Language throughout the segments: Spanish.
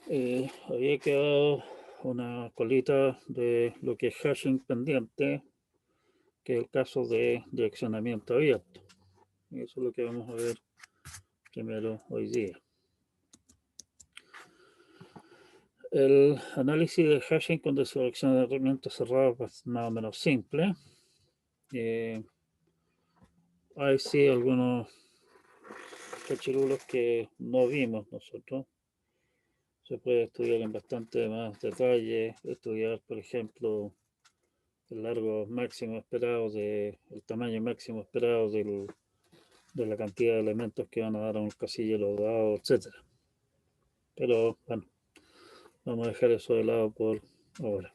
Había quedado una colita de lo que es hashing pendiente, que es el caso de direccionamiento abierto. Y eso es lo que vamos a ver primero hoy día. El análisis de hashing con direccionamiento cerrado es más o menos simple. Hay sí algunos cachirulos que no vimos nosotros. Se puede estudiar en bastante más detalle, estudiar, por ejemplo, el largo máximo esperado, el tamaño máximo esperado de la cantidad de elementos que van a dar a un casillero dado, etcétera. Pero bueno, vamos a dejar eso de lado por ahora.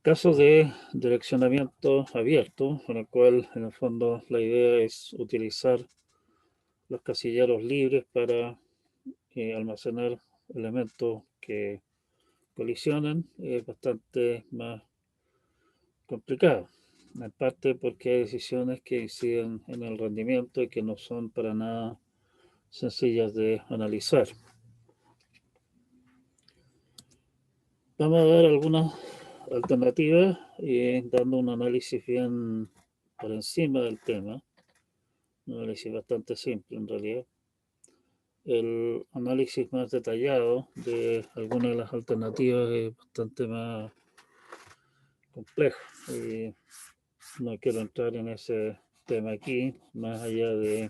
Caso de direccionamiento abierto, en el cual en el fondo la idea es utilizar los casilleros libres para almacenar elementos que colisionan, es bastante más complicado. En parte porque hay decisiones que inciden en el rendimiento y que no son para nada sencillas de analizar. Vamos a dar algunas alternativas y dando un análisis bien por encima del tema, un análisis bastante simple en realidad. El análisis más detallado de algunas de las alternativas es bastante más complejo y no quiero entrar en ese tema aquí, más allá de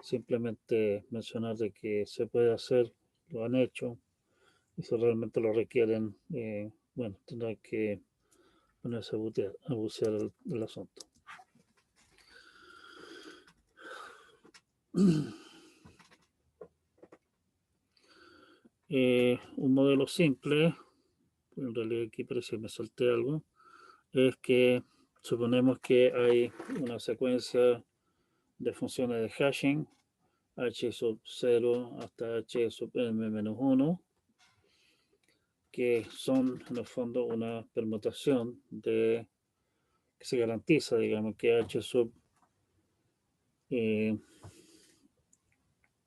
simplemente mencionar de que se puede hacer, lo han hecho, y si realmente lo requieren, bueno, tendrán que ponerse a bucear el asunto. Un modelo simple, en realidad aquí parece que me salté algo, es que suponemos que hay una secuencia de funciones de hashing, h sub 0 hasta h sub m menos 1, que son en el fondo una permutación de que se garantiza, digamos, que h sub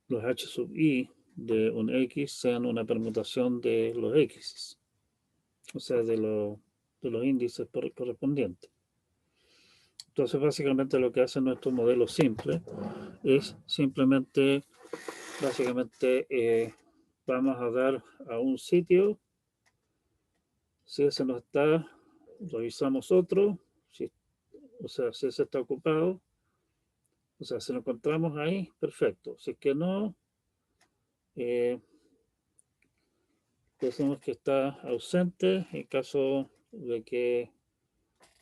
los h sub i de un x sean una permutación de los x, o sea, de los índices correspondientes. Entonces, básicamente lo que hace nuestro modelo simple es simplemente, básicamente, vamos a dar a un sitio, si ese no está, revisamos otro, si, o sea, si ese está ocupado, o sea, si lo encontramos ahí, perfecto. Si es que no, decimos que está ausente. En caso de que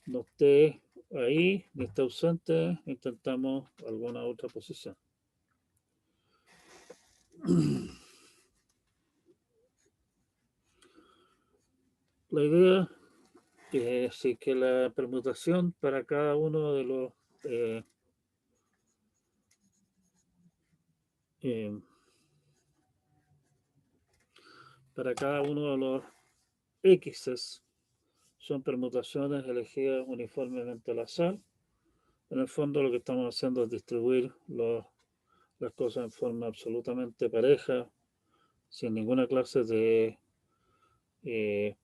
no esté ahí, ni esté ausente, intentamos alguna otra posición. La idea es que la permutación para cada uno de los eh, para cada uno de los X son permutaciones elegidas uniformemente al azar. En el fondo lo que estamos haciendo es distribuir las cosas en forma absolutamente pareja, sin ninguna clase de eh,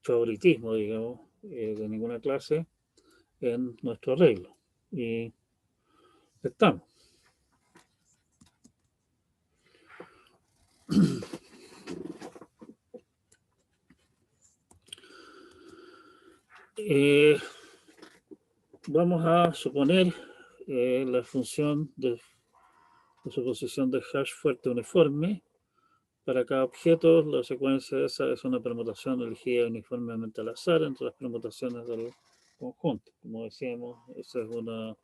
favoritismo, digamos, de ninguna clase en nuestro arreglo. Y estamos. Eh, Vamos a suponer la función de suposición de hash fuerte uniforme. Para cada objeto, la secuencia esa es una permutación elegida uniformemente al azar entre las permutaciones del conjunto. Como decíamos, esa es una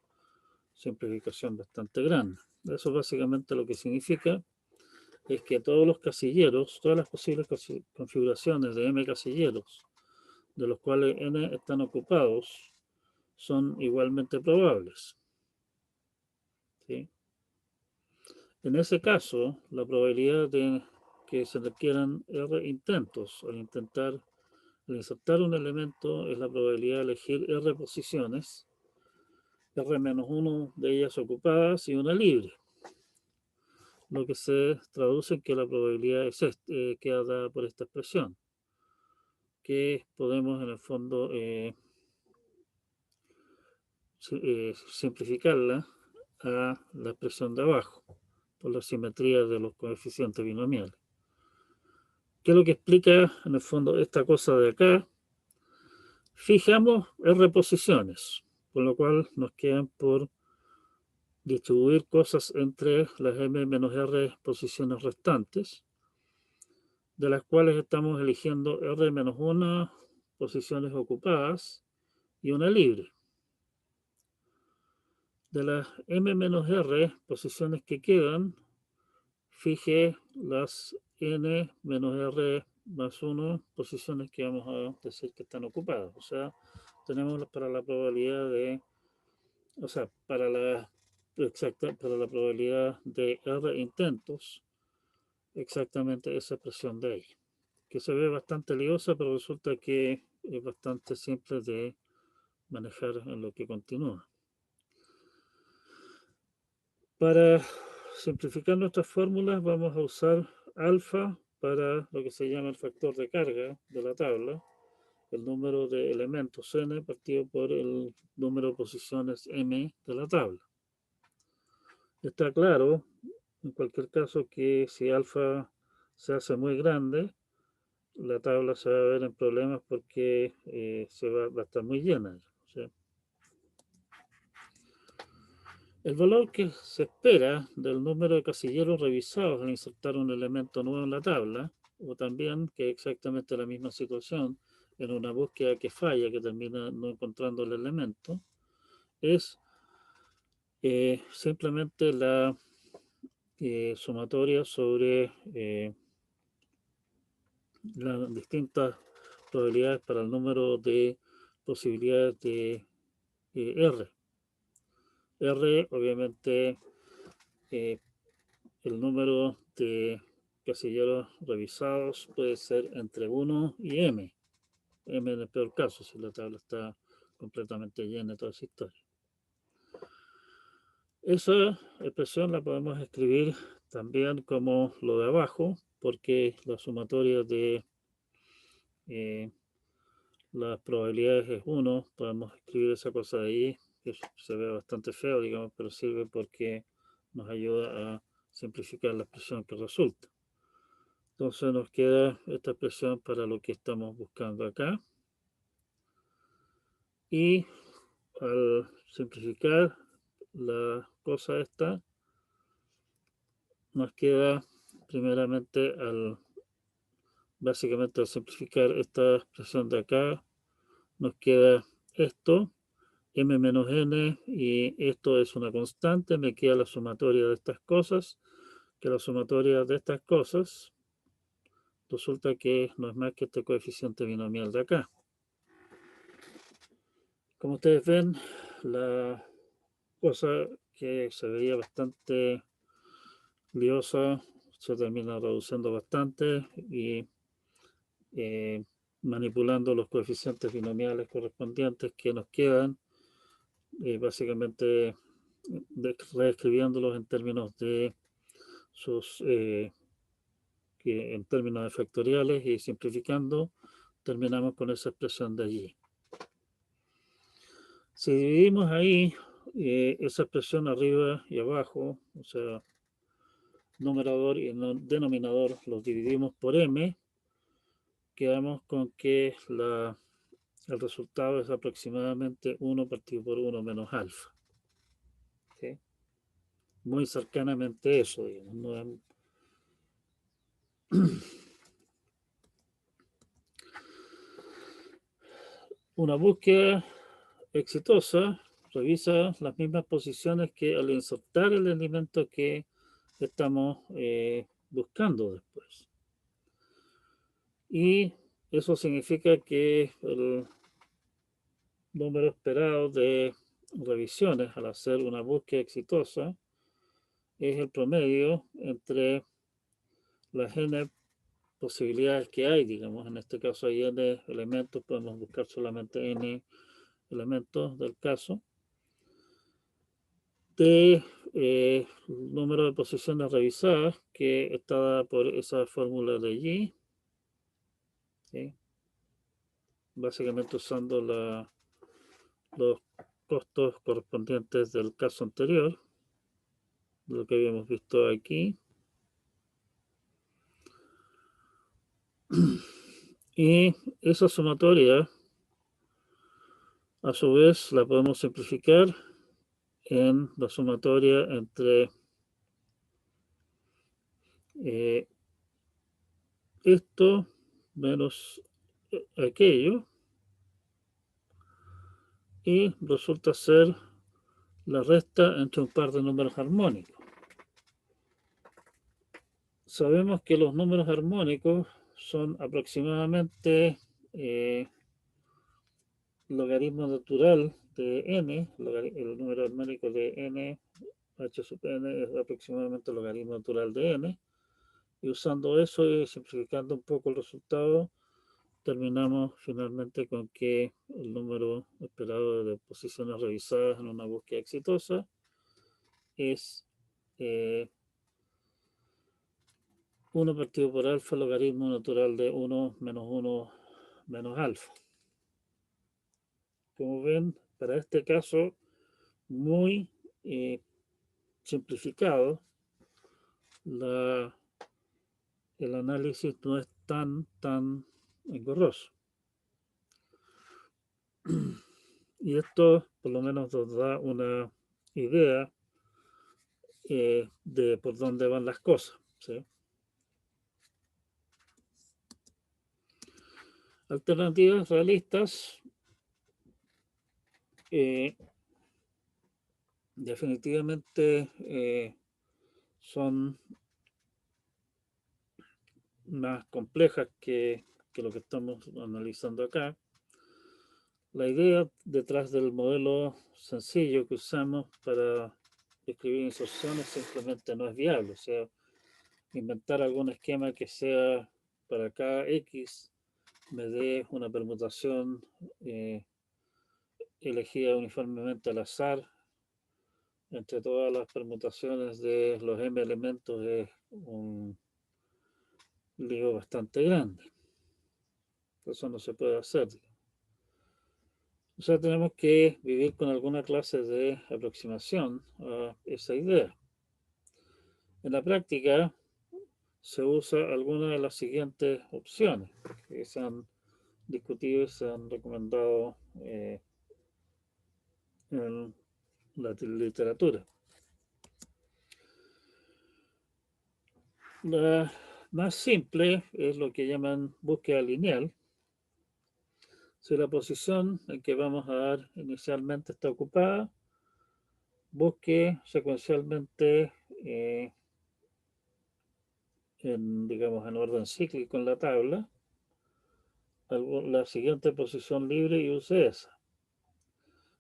simplificación bastante grande. Eso básicamente lo que significa es que todos los casilleros, todas las posibles configuraciones de m casilleros, de los cuales n están ocupados, son igualmente probables. ¿Sí? En ese caso, la probabilidad de que se requieran R intentos al insertar un elemento es la probabilidad de elegir R posiciones, R menos 1 de ellas ocupadas y una libre. lo que se traduce en que la probabilidad es queda dada por esta expresión, que podemos en el fondo simplificarla a la expresión de abajo, por la simetría de los coeficientes binomiales. ¿Qué es lo que explica en el fondo esta cosa de acá? Fijamos R posiciones, con lo cual nos quedan por distribuir cosas entre las m menos r posiciones restantes, de las cuales estamos eligiendo r menos 1 posiciones ocupadas y una libre. De las m menos r posiciones que quedan, fije las n menos r más 1 posiciones que vamos a decir que están ocupadas. O sea, tenemos para la probabilidad de, o sea, para la probabilidad de r intentos, exactamente esa expresión de ahí, que se ve bastante liosa, pero resulta que es bastante simple de manejar en lo que continúa. Para simplificar nuestras fórmulas vamos a usar alfa para lo que se llama el factor de carga de la tabla, el número de elementos n partido por el número de posiciones m de la tabla. Está claro, en cualquier caso, que si alfa se hace muy grande, la tabla se va a ver en problemas porque va a estar muy llena. ¿Sí? El valor que se espera del número de casilleros revisados al insertar un elemento nuevo en la tabla, o también que exactamente la misma situación en una búsqueda que falla, que termina no encontrando el elemento, es simplemente la sumatoria sobre las distintas probabilidades para el número de posibilidades de R. R, obviamente, el número de casilleros revisados puede ser entre 1 y m. M en el peor caso, si la tabla está completamente llena de toda esa historia. Esa expresión la podemos escribir también como lo de abajo, porque la sumatoria de las probabilidades es 1. Podemos escribir esa cosa de ahí, que se ve bastante feo, digamos, pero sirve porque nos ayuda a simplificar la expresión que resulta. Entonces nos queda esta expresión para lo que estamos buscando acá. Y al simplificar la cosa esta, nos queda primeramente básicamente al simplificar esta expresión de acá, nos queda esto, m menos n, y esto es una constante, me queda la sumatoria de estas cosas, que la sumatoria de estas cosas resulta que no es más que este coeficiente binomial de acá. Como ustedes ven, la cosa que se veía bastante liosa se termina reduciendo bastante y manipulando los coeficientes binomiales correspondientes que nos quedan, básicamente reescribiéndolos en términos de sus en términos de factoriales y simplificando, terminamos con esa expresión de allí. Si dividimos ahí esa expresión arriba y abajo, o sea, numerador y denominador los dividimos por m, quedamos con que el resultado es aproximadamente 1 partido por 1 menos alfa. ¿Sí? Muy cercanamente eso, digamos. No es... Una búsqueda exitosa revisa las mismas posiciones que al insertar el elemento que estamos buscando después. Y eso significa que el número esperado de revisiones al hacer una búsqueda exitosa es el promedio entre las n posibilidades que hay, digamos, en este caso hay n elementos, podemos buscar solamente n elementos del caso, de número de posiciones revisadas que está dada por esa fórmula de allí, ¿sí? Básicamente usando los costos correspondientes del caso anterior, lo que habíamos visto aquí. Y esa sumatoria, a su vez, la podemos simplificar en la sumatoria entre esto menos aquello, y resulta ser la resta entre un par de números armónicos. Sabemos que los números armónicos son aproximadamente logaritmo natural de n, el número armónico de n, h sub n es aproximadamente el logaritmo natural de n, y usando eso y simplificando un poco el resultado, terminamos finalmente con que el número esperado de posiciones revisadas en una búsqueda exitosa es 1 partido por alfa, logaritmo natural de 1 menos alfa. Como ven, para este caso muy simplificado, el análisis no es tan engorroso. Y esto por lo menos nos da una idea de por dónde van las cosas, ¿sí? Alternativas realistas, definitivamente son más complejas que lo que estamos analizando acá. La idea detrás del modelo sencillo que usamos para escribir instrucciones simplemente no es viable. O sea, inventar algún esquema que sea para cada X me dé una permutación elegida uniformemente al azar entre todas las permutaciones de los m elementos es un lío bastante grande. Eso no se puede hacer. O sea, tenemos que vivir con alguna clase de aproximación a esa idea. En la práctica se usa alguna de las siguientes opciones que se han discutido y se han recomendado en la literatura. La más simple es lo que llaman búsqueda lineal. Si la posición en que vamos a dar inicialmente está ocupada, busque secuencialmente digamos, en orden cíclico en la tabla la siguiente posición libre y use esa.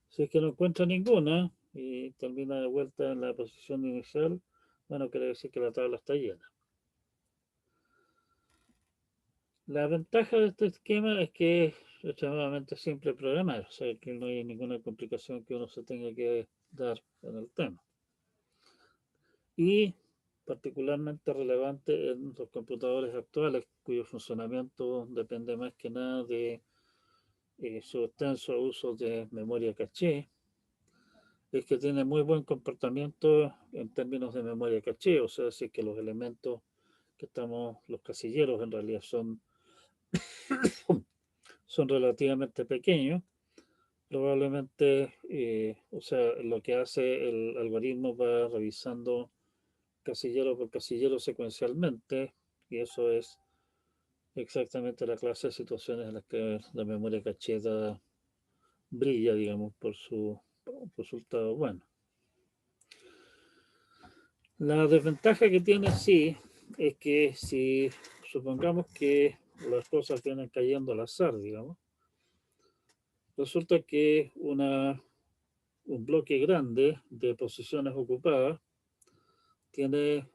Si es que no encuentra ninguna y termina de vuelta en la posición inicial, bueno, quiere decir que la tabla está llena. La ventaja de este esquema es que es extremadamente simple de programar, o sea que no hay ninguna complicación que uno se tenga que dar en el tema. Y particularmente relevante en los computadores actuales, cuyo funcionamiento depende más que nada de su extenso uso de memoria caché, es que tiene muy buen comportamiento en términos de memoria caché, o sea, si es que los elementos que estamos, los casilleros en realidad son relativamente pequeños, probablemente, o sea, lo que hace el algoritmo va revisando casillero por casillero secuencialmente, y eso es exactamente la clase de situaciones en las que la memoria caché brilla, digamos, por su resultado bueno. La desventaja que tiene, sí, es que si supongamos que las cosas vienen cayendo al azar, digamos, resulta que un bloque grande de posiciones ocupadas tiene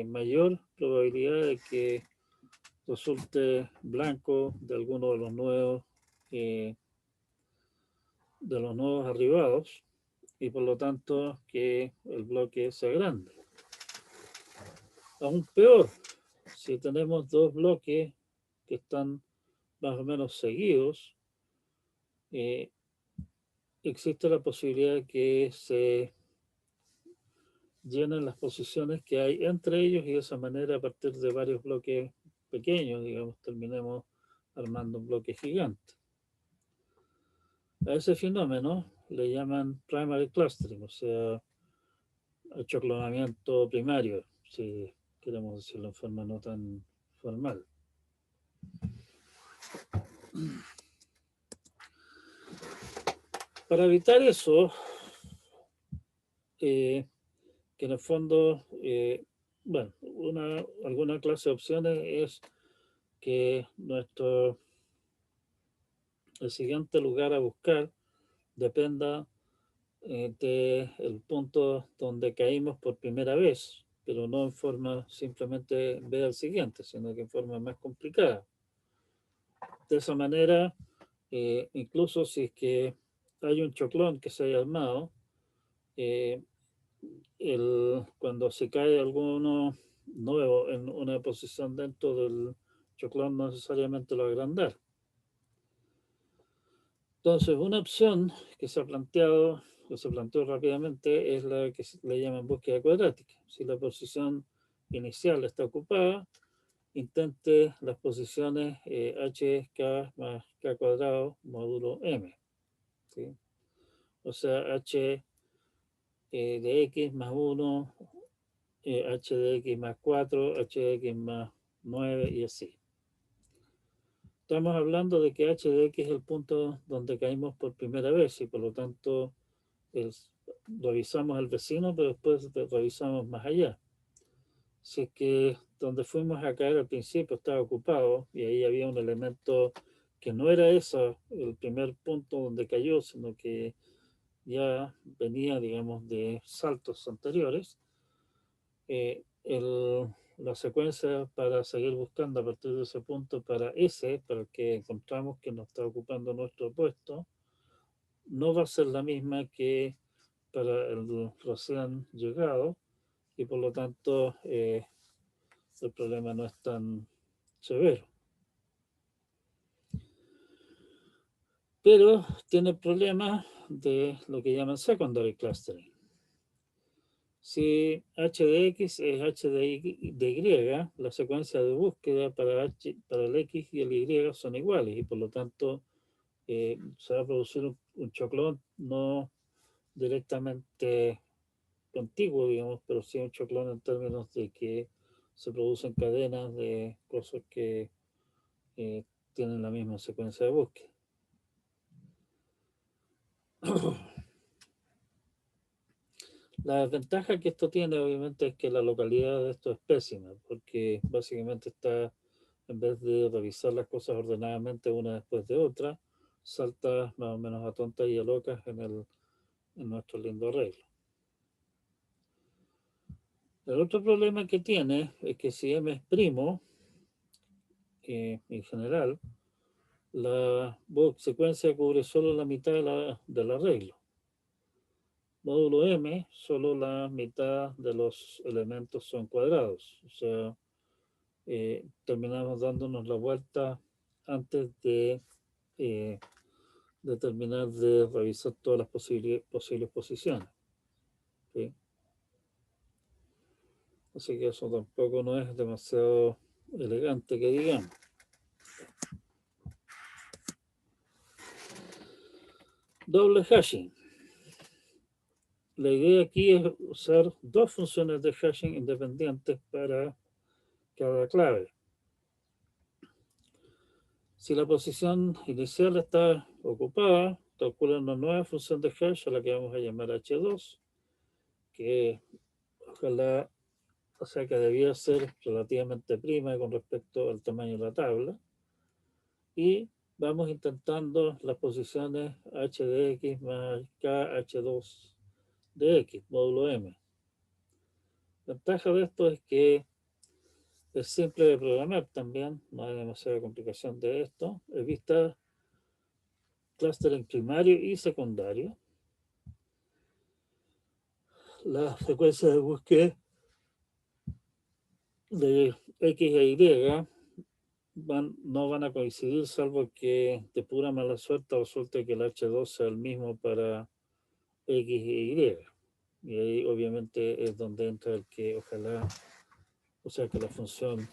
mayor probabilidad de que resulte blanco de alguno de los nuevos arribados, y por lo tanto que el bloque sea grande. Aún peor, si tenemos dos bloques que están más o menos seguidos, existe la posibilidad de que se llenen las posiciones que hay entre ellos y de esa manera, a partir de varios bloques pequeños, digamos, terminemos armando un bloque gigante. A ese fenómeno le llaman primary clustering, o sea, achoclonamiento primario, si queremos decirlo en forma no tan formal. Para evitar eso, que en el fondo, bueno, alguna clase de opciones es que el siguiente lugar a buscar dependa del punto donde caímos por primera vez, pero no en forma simplemente ver al siguiente, sino que en forma más complicada. De esa manera, incluso si es que hay un choclón que se haya armado, eh, cuando se cae alguno nuevo en una posición dentro del choclón, no necesariamente lo va a agrandar. Entonces, una opción que se ha planteado, que se planteó rápidamente, es la que le llaman búsqueda cuadrática. Si la posición inicial está ocupada, intente las posiciones hk más k cuadrado módulo m. ¿Sí? O sea, h de x más 1, h de x más 4, h de x más 9 y así. Estamos hablando de que h de x es el punto donde caímos por primera vez y por lo tanto revisamos al vecino, pero después revisamos más allá. Si es que donde fuimos a caer al principio estaba ocupado y ahí había un elemento que no era eso el primer punto donde cayó, sino que ya venía, digamos, de saltos anteriores, la secuencia para seguir buscando a partir de ese punto para el que encontramos que nos está ocupando nuestro puesto, no va a ser la misma que para el recién llegado y por lo tanto el problema no es tan severo. Pero tiene problemas de lo que llaman secondary clustering. Si h de x es h de y, la secuencia de búsqueda para el x y el y son iguales y por lo tanto se va a producir un choclón no directamente contiguo, digamos, pero sí un choclón en términos de que se producen cadenas de cosas que tienen la misma secuencia de búsqueda. La desventaja que esto tiene, obviamente, es que la localidad de esto es pésima, porque básicamente está, en vez de revisar las cosas ordenadamente una después de otra, salta más o menos a tontas y a locas en nuestro lindo arreglo. El otro problema que tiene es que si m es primo, en general, la secuencia cubre solo la mitad del arreglo. Módulo m, solo la mitad de los elementos son cuadrados. O sea, terminamos dándonos la vuelta antes de terminar de revisar todas las posibles posiciones. ¿Sí? Así que eso tampoco no es demasiado elegante que digamos. Doble hashing. La idea aquí es usar dos funciones de hashing independientes para cada clave. Si la posición inicial está ocupada, calcula una nueva función de hash a la que vamos a llamar h2, que ojalá, o sea que debía ser relativamente prima con respecto al tamaño de la tabla. Y vamos intentando las posiciones h de x más k h2 de x, módulo m. La ventaja de esto es que es simple de programar también, no hay demasiada complicación de esto. Evita clustering primario y secundario. las secuencias de búsqueda de X e Y no van a coincidir, salvo que de pura mala suerte resulte que el H2 sea el mismo para X e Y. Y ahí obviamente es donde entra el que ojalá, o sea, que la función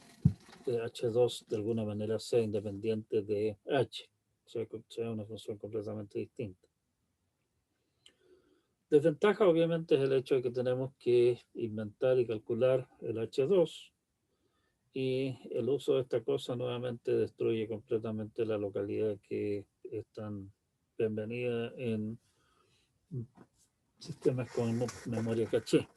de H2 de alguna manera sea independiente de H, o sea, que sea una función completamente distinta. Desventaja obviamente es el hecho de que tenemos que inventar y calcular el H2, y el uso de esta cosa nuevamente destruye completamente la localidad que es tan bienvenida en sistemas con memoria caché.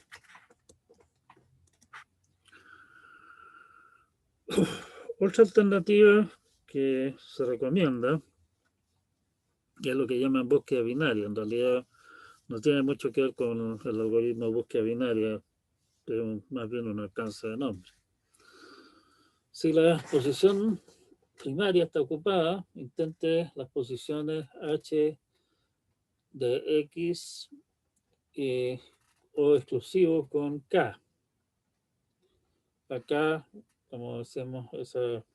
Otra alternativa que se recomienda es lo que llaman búsqueda binaria. En realidad no tiene mucho que ver con el algoritmo de búsqueda binaria, es más bien un alcance de nombre. Si la posición primaria está ocupada, intente las posiciones H de X o exclusivo con K. Acá, como decimos, ese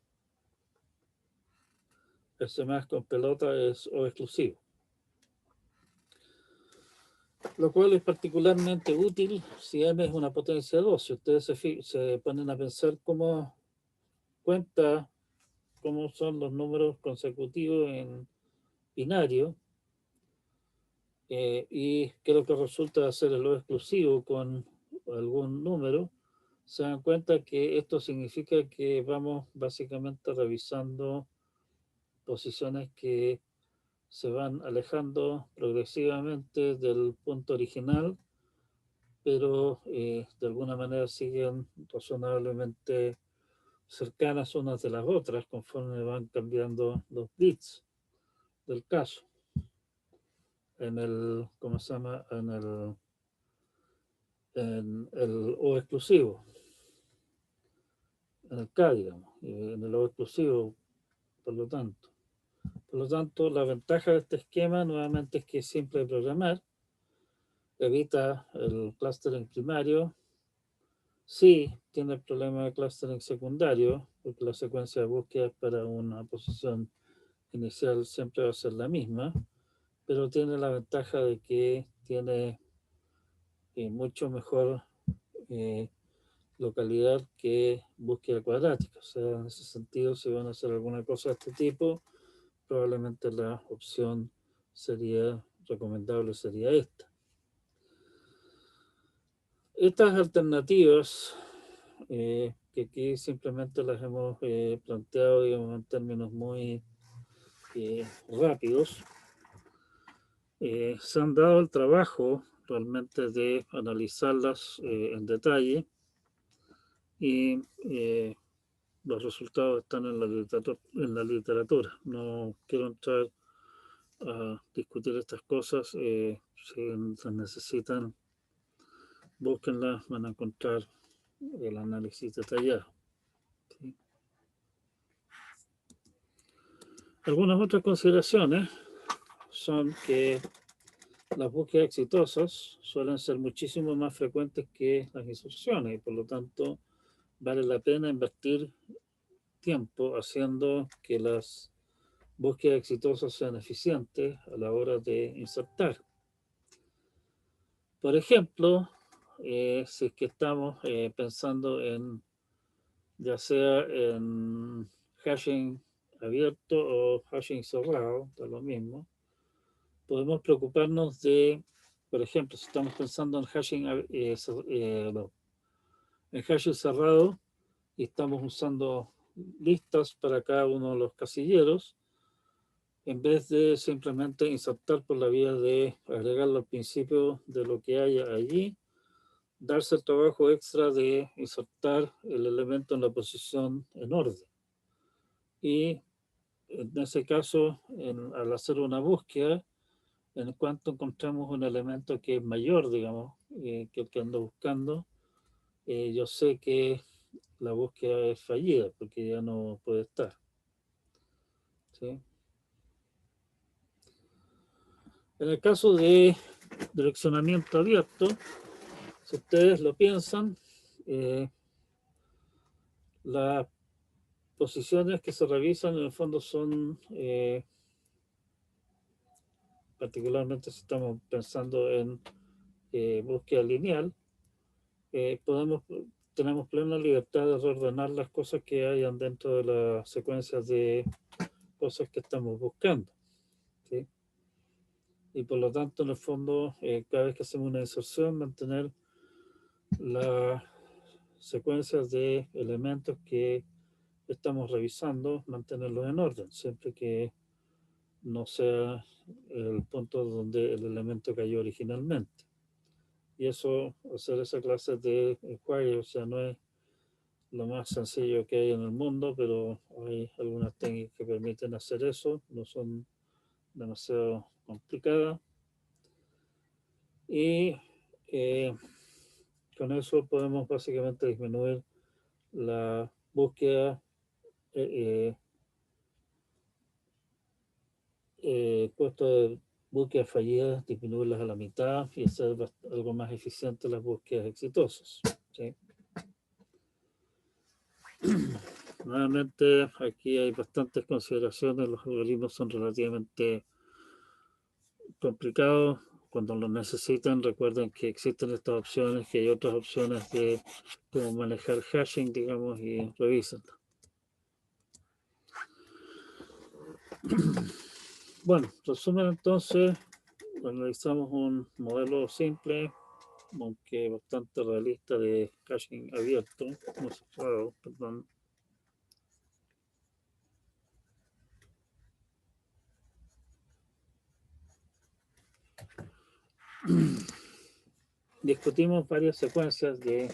más con pelota es O exclusivo. Lo cual es particularmente útil si M es una potencia 2. Si ustedes se ponen a pensar cómo son los números consecutivos en binario, y qué es lo que resulta de hacer el O exclusivo con algún número, se dan cuenta que esto significa que vamos básicamente revisando posiciones que se van alejando progresivamente del punto original, pero de alguna manera siguen razonablemente cercanas unas de las otras conforme van cambiando los bits del caso. En el, ¿cómo se llama? En el O exclusivo, en el K, digamos, en el O exclusivo, por lo tanto. Por lo tanto, la ventaja de este esquema nuevamente es que es simple de programar, evita el clustering primario. Sí, tiene el problema de clustering secundario, porque la secuencia de búsqueda para una posición inicial siempre va a ser la misma, pero tiene la ventaja de que tiene mucho mejor localidad que búsqueda cuadrática. O sea, en ese sentido, si van a hacer alguna cosa de este tipo, probablemente la opción recomendable sería esta. Estas alternativas, que aquí simplemente las hemos planteado, digamos, en términos muy rápidos, se han dado el trabajo realmente de analizarlas en detalle, y los resultados están en la literatura. No quiero entrar a discutir estas cosas. Si las necesitan, búsquenlas, van a encontrar el análisis detallado. ¿Sí? Algunas otras consideraciones son que las búsquedas exitosas suelen ser muchísimo más frecuentes que las inserciones, y por lo tanto vale la pena invertir tiempo haciendo que las búsquedas exitosas sean eficientes a la hora de insertar. Por ejemplo, si es que estamos pensando en, ya sea en hashing abierto o hashing cerrado, da lo mismo, podemos preocuparnos de, por ejemplo, si estamos pensando en hashing, en hashing cerrado y estamos usando listas para cada uno de los casilleros, en vez de simplemente insertar por la vía de agregarlo al principio de lo que haya allí, darse el trabajo extra de insertar el elemento en la posición en orden. Y en ese caso, al hacer una búsqueda, en cuanto encontramos un elemento que es mayor, digamos, que el que ando buscando, yo sé que la búsqueda es fallida porque ya no puede estar. ¿Sí? En el caso de direccionamiento abierto, Si ustedes lo piensan, las posiciones que se revisan en el fondo son, particularmente si estamos pensando en búsqueda lineal, tenemos plena libertad de reordenar las cosas que hayan dentro de las secuencias de cosas que estamos buscando, ¿sí? Y por lo tanto, en el fondo, cada vez que hacemos una inserción, mantener las secuencias de elementos que estamos revisando, mantenerlos en orden, siempre que no sea el punto donde el elemento cayó originalmente. Y eso, hacer esa clase de query, o sea, no es lo más sencillo que hay en el mundo, pero hay algunas técnicas que permiten hacer eso, no son demasiado complicadas. Y con eso podemos básicamente disminuir la búsqueda, costo de búsquedas fallidas, disminuirlas a la mitad y hacer algo más eficiente las búsquedas exitosas, ¿sí? Nuevamente, aquí hay bastantes consideraciones, los algoritmos son relativamente complicados. Cuando los necesitan, recuerden que existen estas opciones, que hay otras opciones de cómo manejar hashing, digamos, y revísenlo. Bueno, resumen entonces, analizamos un modelo simple, aunque bastante realista, de hashing abierto, no cerrado, perdón. Discutimos varias secuencias de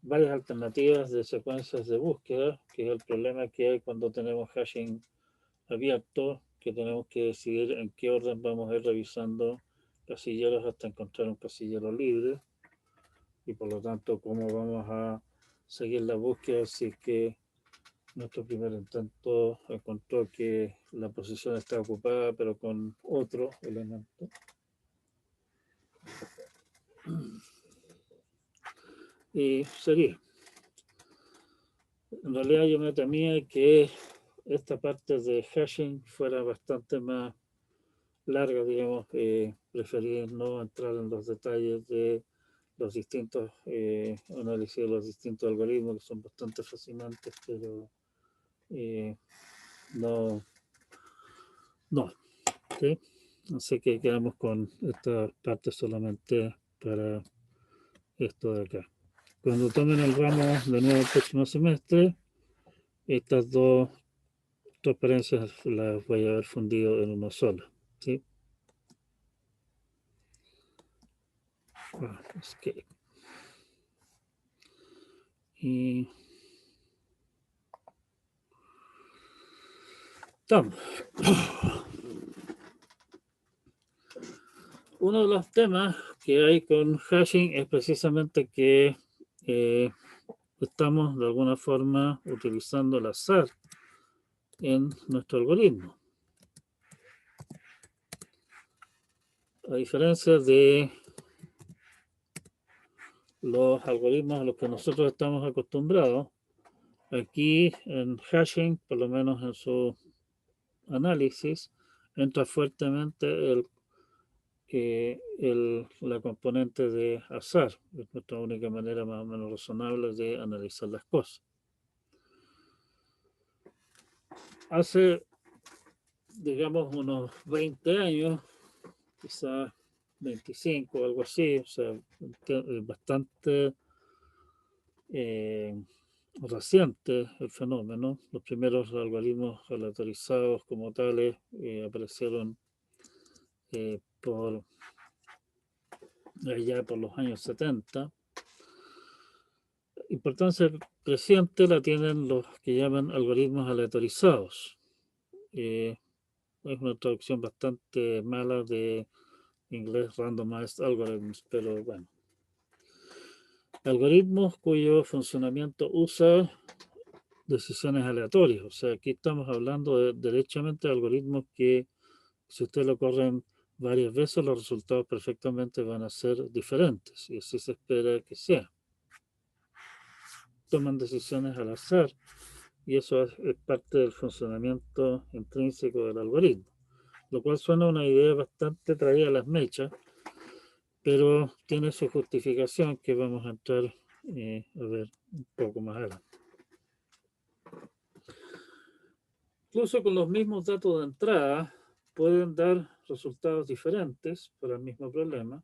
varias alternativas de secuencias de búsqueda, que es el problema que hay cuando tenemos hashing abierto, que tenemos que decidir en qué orden vamos a ir revisando casilleros hasta encontrar un casillero libre, y por lo tanto cómo vamos a seguir la búsqueda si es que nuestro primer intento encontró que la posición está ocupada pero con otro elemento. Y sería, en realidad yo me temía que esta parte de hashing fuera bastante más larga, digamos. Preferí no entrar en los detalles de los distintos análisis de los distintos algoritmos, que son bastante fascinantes, pero no, no, ¿sí? Así que quedamos con esta parte solamente para esto de acá. Cuando tomen el ramo de nuevo el próximo semestre, estas dos transparencias las voy a haber fundido en una sola, ¿sí? Bueno, es que... Y estamos. Uno de los temas que hay con hashing es precisamente que estamos de alguna forma utilizando el azar en nuestro algoritmo. A diferencia de los algoritmos a los que nosotros estamos acostumbrados, aquí en hashing, por lo menos en su análisis, entra fuertemente la componente de azar. Es nuestra única manera más o menos razonable de analizar las cosas. Hace, digamos, unos 20 años, quizás 25 o algo así, o sea, bastante reciente el fenómeno. Los primeros algoritmos aleatorizados como tales aparecieron por allá por los años 70. Importancia creciente la tienen los que llaman algoritmos aleatorizados. Es una traducción bastante mala de inglés randomized algorithms, pero bueno. Algoritmos cuyo funcionamiento usa decisiones aleatorias. O sea, aquí estamos hablando derechamente de algoritmos que, si ustedes lo corren varias veces, los resultados perfectamente van a ser diferentes y así se espera que sea. Toman decisiones al azar y eso es parte del funcionamiento intrínseco del algoritmo, lo cual suena una idea bastante traída a las mechas, pero tiene su justificación que vamos a entrar a ver un poco más adelante. Incluso con los mismos datos de entrada pueden dar resultados diferentes para el mismo problema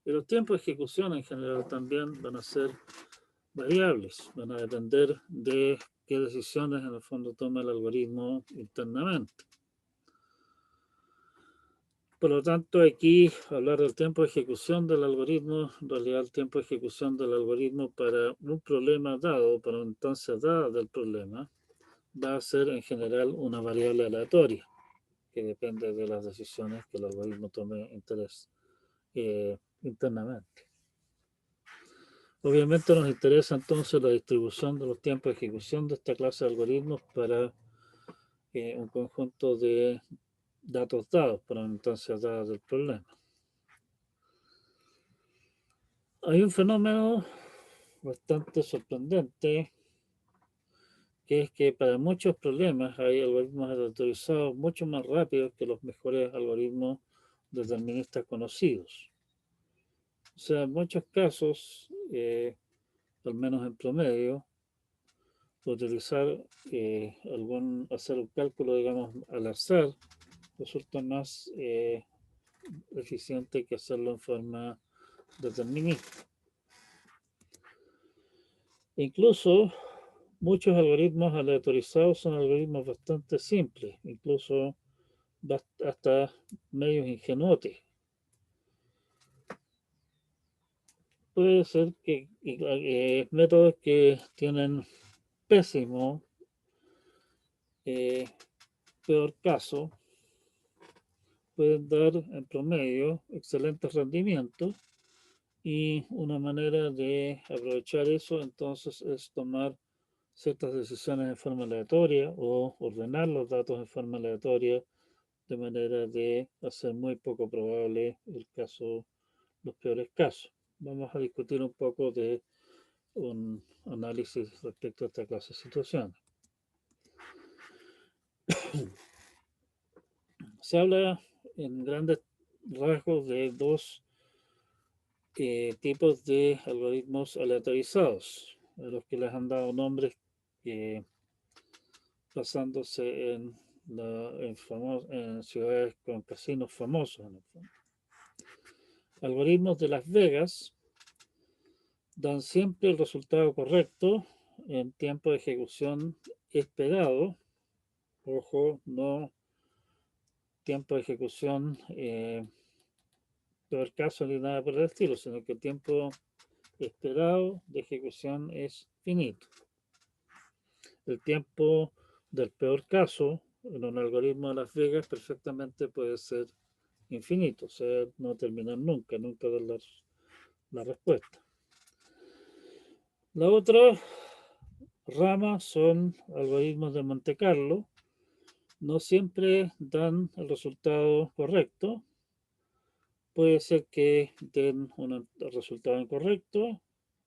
y los tiempos de ejecución en general también van a ser variables, van a depender de qué decisiones en el fondo toma el algoritmo internamente. Por lo tanto, aquí hablar del tiempo de ejecución del algoritmo, en realidad el tiempo de ejecución del algoritmo para un problema dado, para una instancia dada del problema, va a ser en general una variable aleatoria, que depende de las decisiones que el algoritmo tome interés internamente. Obviamente nos interesa entonces la distribución de los tiempos de ejecución de esta clase de algoritmos para un conjunto de datos dados, para una instancia dada del problema. Hay un fenómeno bastante sorprendente, que es que para muchos problemas hay algoritmos aleatorizados mucho más rápidos que los mejores algoritmos deterministas conocidos. O sea, en muchos casos, al menos en promedio, utilizar hacer un cálculo, digamos, al azar, resulta más eficiente que hacerlo en forma determinista. Incluso muchos algoritmos aleatorizados son algoritmos bastante simples, incluso hasta medios ingenuotes. Puede ser que métodos que tienen pésimo, peor caso, pueden dar en promedio excelentes rendimientos y una manera de aprovechar eso entonces es tomar ciertas decisiones en forma aleatoria o ordenar los datos en forma aleatoria de manera de hacer muy poco probable el caso, los peores casos. Vamos a discutir un poco de un análisis respecto a esta clase de situaciones. Se habla en grandes rasgos de dos tipos de algoritmos aleatorizados, a los que les han dado nombres basándose en ciudades con casinos famosos. En el fondo. Algoritmos de Las Vegas dan siempre el resultado correcto en tiempo de ejecución esperado. Ojo, no tiempo de ejecución peor caso ni nada por el estilo, sino que el tiempo esperado de ejecución es finito. El tiempo del peor caso en un algoritmo de Las Vegas perfectamente puede ser infinito, o sea, no terminar nunca, nunca dar la respuesta. La otra rama son algoritmos de Monte Carlo. No siempre dan el resultado correcto. Puede ser que den un resultado incorrecto,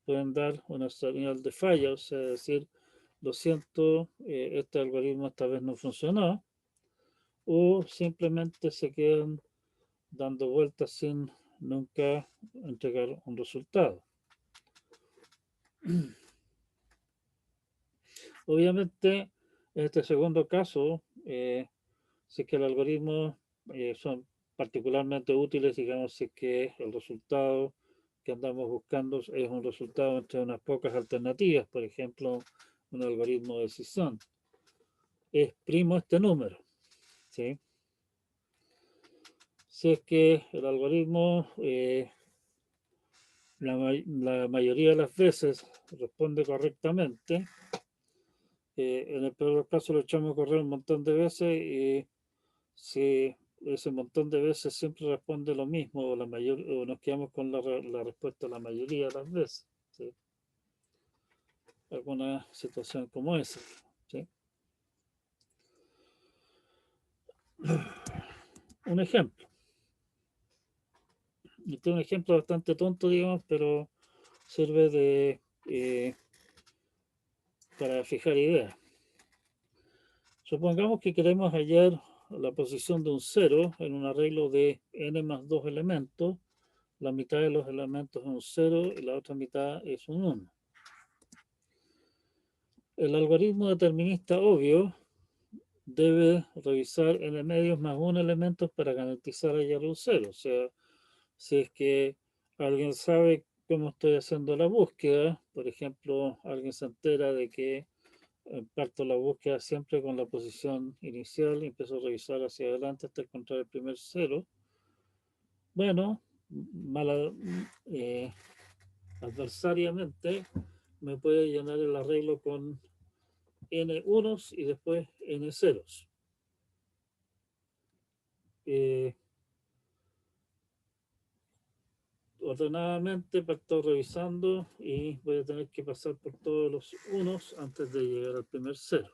pueden dar una señal de falla, o sea, decir, lo siento, este algoritmo esta vez no funcionó, o simplemente se quedan dando vueltas sin nunca entregar un resultado. Obviamente, en este segundo caso, si es que el algoritmo son particularmente útiles, digamos, si es que el resultado que andamos buscando es un resultado entre unas pocas alternativas, por ejemplo, un algoritmo de decisión. Exprimo este número, ¿sí? Si es que el algoritmo la mayoría de las veces responde correctamente, en el peor caso lo echamos a correr un montón de veces y si ese montón de veces siempre responde lo mismo o, o nos quedamos con la respuesta la mayoría de las veces. ¿Sí? Alguna situación como esa. ¿Sí? Un ejemplo. Este es un ejemplo bastante tonto, digamos, pero sirve para fijar ideas. Supongamos que queremos hallar la posición de un 0 en un arreglo de n más 2 elementos. La mitad de los elementos es un 0 y la otra mitad es un 1. El algoritmo determinista obvio debe revisar n medios más 1 elementos para garantizar hallar un 0. O sea, si es que alguien sabe cómo estoy haciendo la búsqueda, por ejemplo, alguien se entera de que parto la búsqueda siempre con la posición inicial y empiezo a revisar hacia adelante hasta encontrar el primer 0. Bueno, mala, adversariamente me puede llenar el arreglo con n unos y después n ceros. Ordenadamente parto revisando y voy a tener que pasar por todos los unos antes de llegar al primer 0.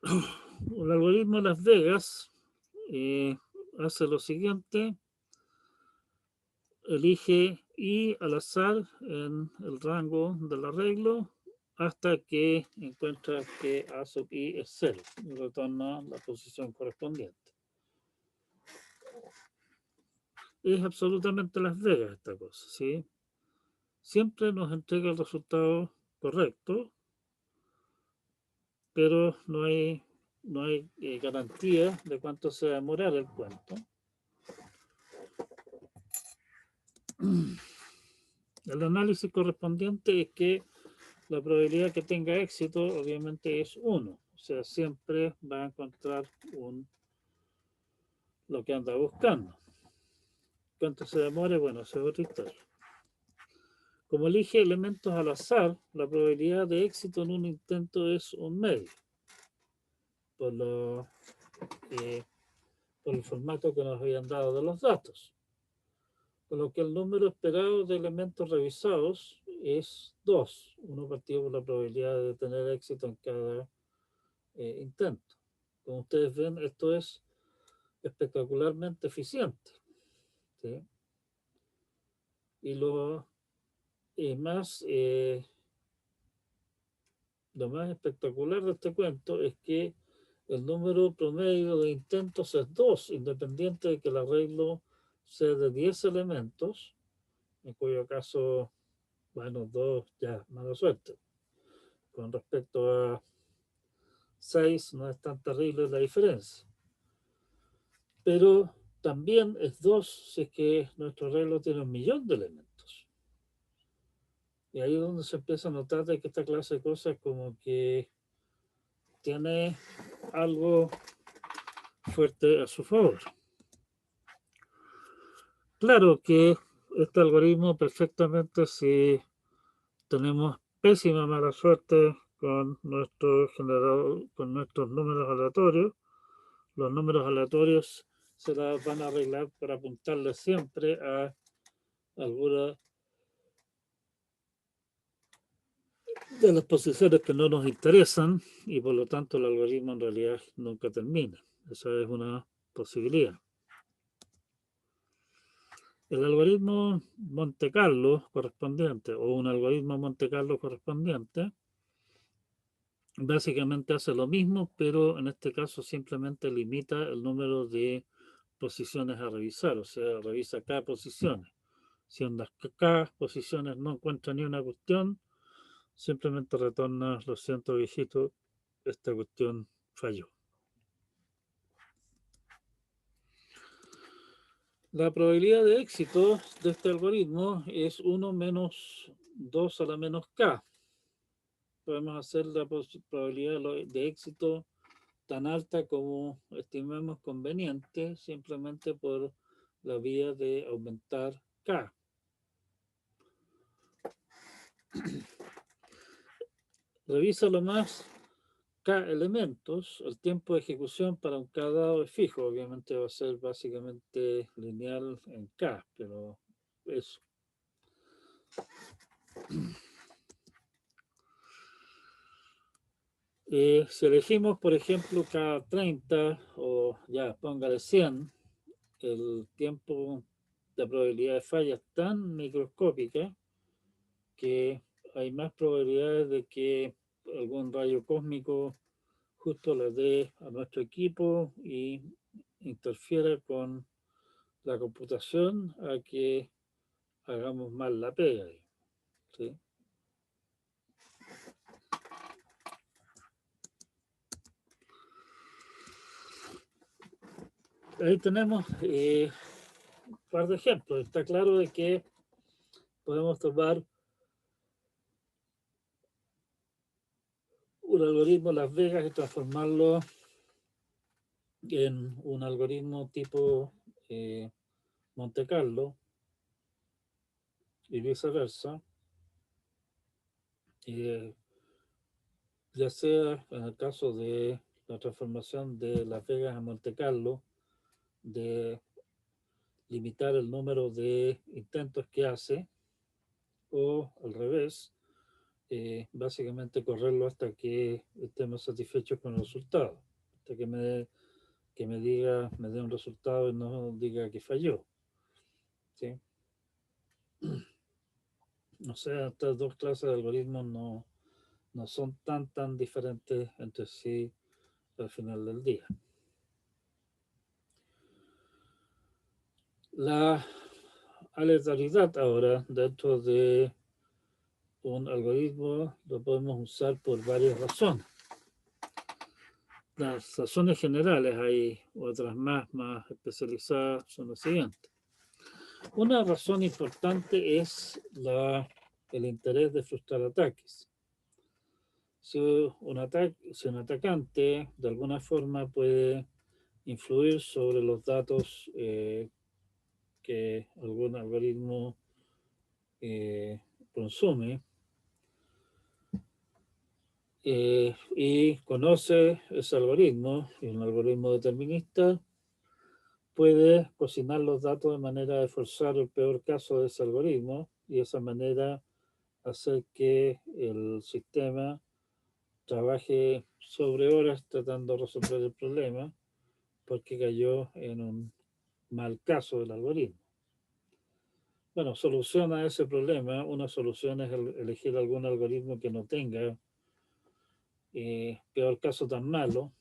El algoritmo de Las Vegas hace lo siguiente: elige i al azar en el rango del arreglo hasta que encuentra que a sub i es 0 y retorna la posición correspondiente. Es absolutamente Las Vegas esta cosa, ¿sí? Siempre nos entrega el resultado correcto, pero no hay garantía de cuánto se va a demorar el cuento. El análisis correspondiente es que la probabilidad que tenga éxito obviamente es 1. O sea, siempre va a encontrar lo que anda buscando. ¿Cuánto se demore? Bueno, eso es otra historia. Como elige elementos al azar, la probabilidad de éxito en un intento es un medio. Por el formato que nos habían dado de los datos. Con lo que el número esperado de elementos revisados es 2, uno partido por la probabilidad de tener éxito en cada intento. Como ustedes ven, esto es espectacularmente eficiente, ¿sí? Y lo más espectacular de este cuento es que el número promedio de intentos es 2, independiente de que el arreglo sea de 10 elementos, en cuyo caso, bueno, 2 ya, mala suerte. Con respecto a 6 no es tan terrible la diferencia. Pero también es 2 si es que nuestro arreglo tiene 1.000.000 de elementos. Y ahí es donde se empieza a notar de que esta clase de cosas como que tiene algo fuerte a su favor. Claro que este algoritmo perfectamente, si tenemos pésima mala suerte con nuestro generador, con nuestros números aleatorios, los números aleatorios se las van a arreglar para apuntarle siempre a alguna de las posiciones que no nos interesan y por lo tanto el algoritmo en realidad nunca termina. Esa es una posibilidad. El algoritmo Monte Carlo correspondiente o un algoritmo Monte Carlo correspondiente básicamente hace lo mismo, pero en este caso simplemente limita el número de posiciones a revisar, o sea, revisa cada posición. Si en las K posiciones no encuentra ni una cuestión, simplemente retorna, lo siento viejito, esta cuestión falló. La probabilidad de éxito de este algoritmo es 1 menos 2 a la menos K. Podemos hacer la probabilidad de éxito tan alta como estimemos conveniente, simplemente por la vía de aumentar K. Revisa lo más K elementos, el tiempo de ejecución para un K dado es fijo, obviamente va a ser básicamente lineal en K, pero eso. Si elegimos, por ejemplo, K30 o ya póngale 100, el tiempo de probabilidad de falla es tan microscópica que hay más probabilidades de que algún rayo cósmico justo le dé a nuestro equipo y interfiera con la computación a que hagamos mal la pega. ¿Sí? Ahí tenemos un par de ejemplos. Está claro de que podemos tomar un algoritmo Las Vegas y transformarlo en un algoritmo tipo Monte Carlo y viceversa, ya sea en el caso de la transformación de Las Vegas a Monte Carlo, de limitar el número de intentos que hace, o al revés, básicamente correrlo hasta que estemos satisfechos con el resultado, hasta que me diga, me dé un resultado y no diga que falló. ¿Sí? O sea, estas dos clases de algoritmos no son tan diferentes entre sí al final del día. La aleatoriedad ahora dentro de un algoritmo lo podemos usar por varias razones. Las razones generales, hay otras más especializadas, son las siguientes. Una razón importante es el interés de frustrar ataques. Si un atacante de alguna forma puede influir sobre los datos que algún algoritmo consume y conoce ese algoritmo, y un algoritmo determinista puede cocinar los datos de manera de forzar el peor caso de ese algoritmo y de esa manera hacer que el sistema trabaje sobre horas tratando de resolver el problema porque cayó en un mal caso del algoritmo. Bueno, soluciona ese problema. Una solución es elegir algún algoritmo que no tenga peor caso tan malo.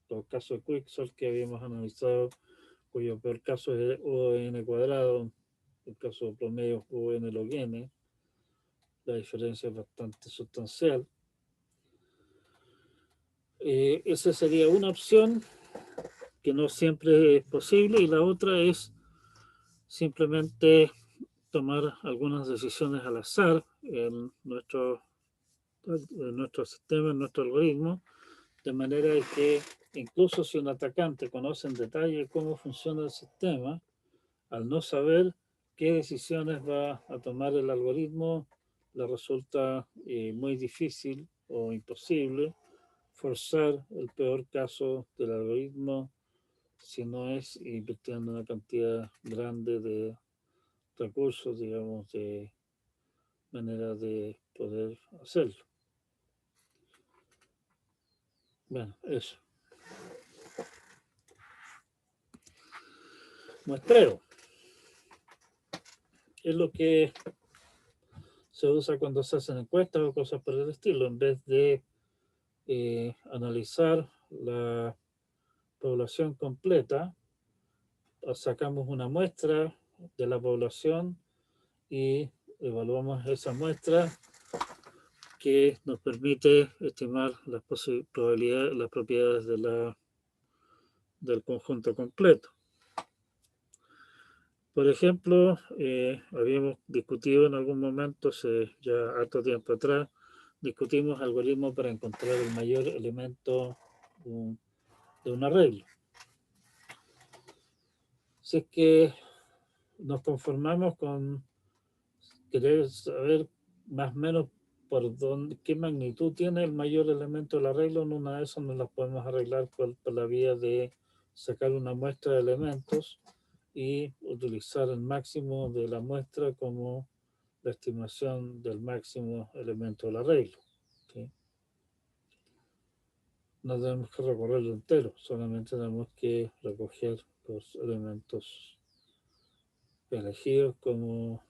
Los casos de Quicksort que habíamos analizado, cuyo peor caso es O n cuadrado, el caso promedio es O n log n. La diferencia es bastante sustancial. Esa sería una opción que no siempre es posible, y la otra es simplemente tomar algunas decisiones al azar en nuestro sistema, en nuestro algoritmo, de manera que incluso si un atacante conoce en detalle cómo funciona el sistema, al no saber qué decisiones va a tomar el algoritmo, le resulta muy difícil o imposible forzar el peor caso del algoritmo si no es invirtiendo una cantidad grande de recursos, digamos, de manera de poder hacerlo. Bueno, eso. Muestreo. Es lo que se usa cuando se hacen encuestas o cosas por el estilo. En vez de analizar la población completa, sacamos una muestra de la población y evaluamos esa muestra que nos permite estimar las probabilidades, las propiedades del conjunto completo. Por ejemplo, habíamos discutido en algún momento, ya harto tiempo atrás, discutimos algoritmos para encontrar el mayor elemento de un arreglo. Si es que nos conformamos con querer saber más o menos qué magnitud tiene el mayor elemento del arreglo, en una de esas nos las podemos arreglar por la vía de sacar una muestra de elementos y utilizar el máximo de la muestra como la estimación del máximo elemento del arreglo. ¿Sí? No tenemos que recorrerlo entero, solamente tenemos que recoger los elementos elegidos como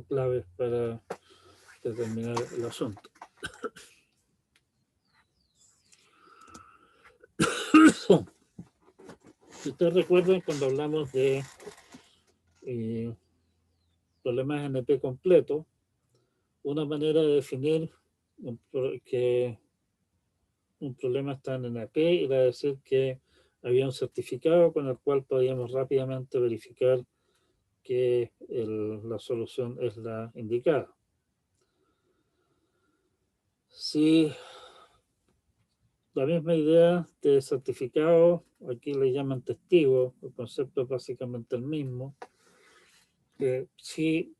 claves para determinar el asunto. Si ustedes recuerdan, cuando hablamos de problemas NP completo, una manera de definir que un problema está en NP era decir que había un certificado con el cual podíamos rápidamente verificar que la solución es la indicada. Si la misma idea de certificado, aquí le llaman testigo, el concepto es básicamente el mismo, que si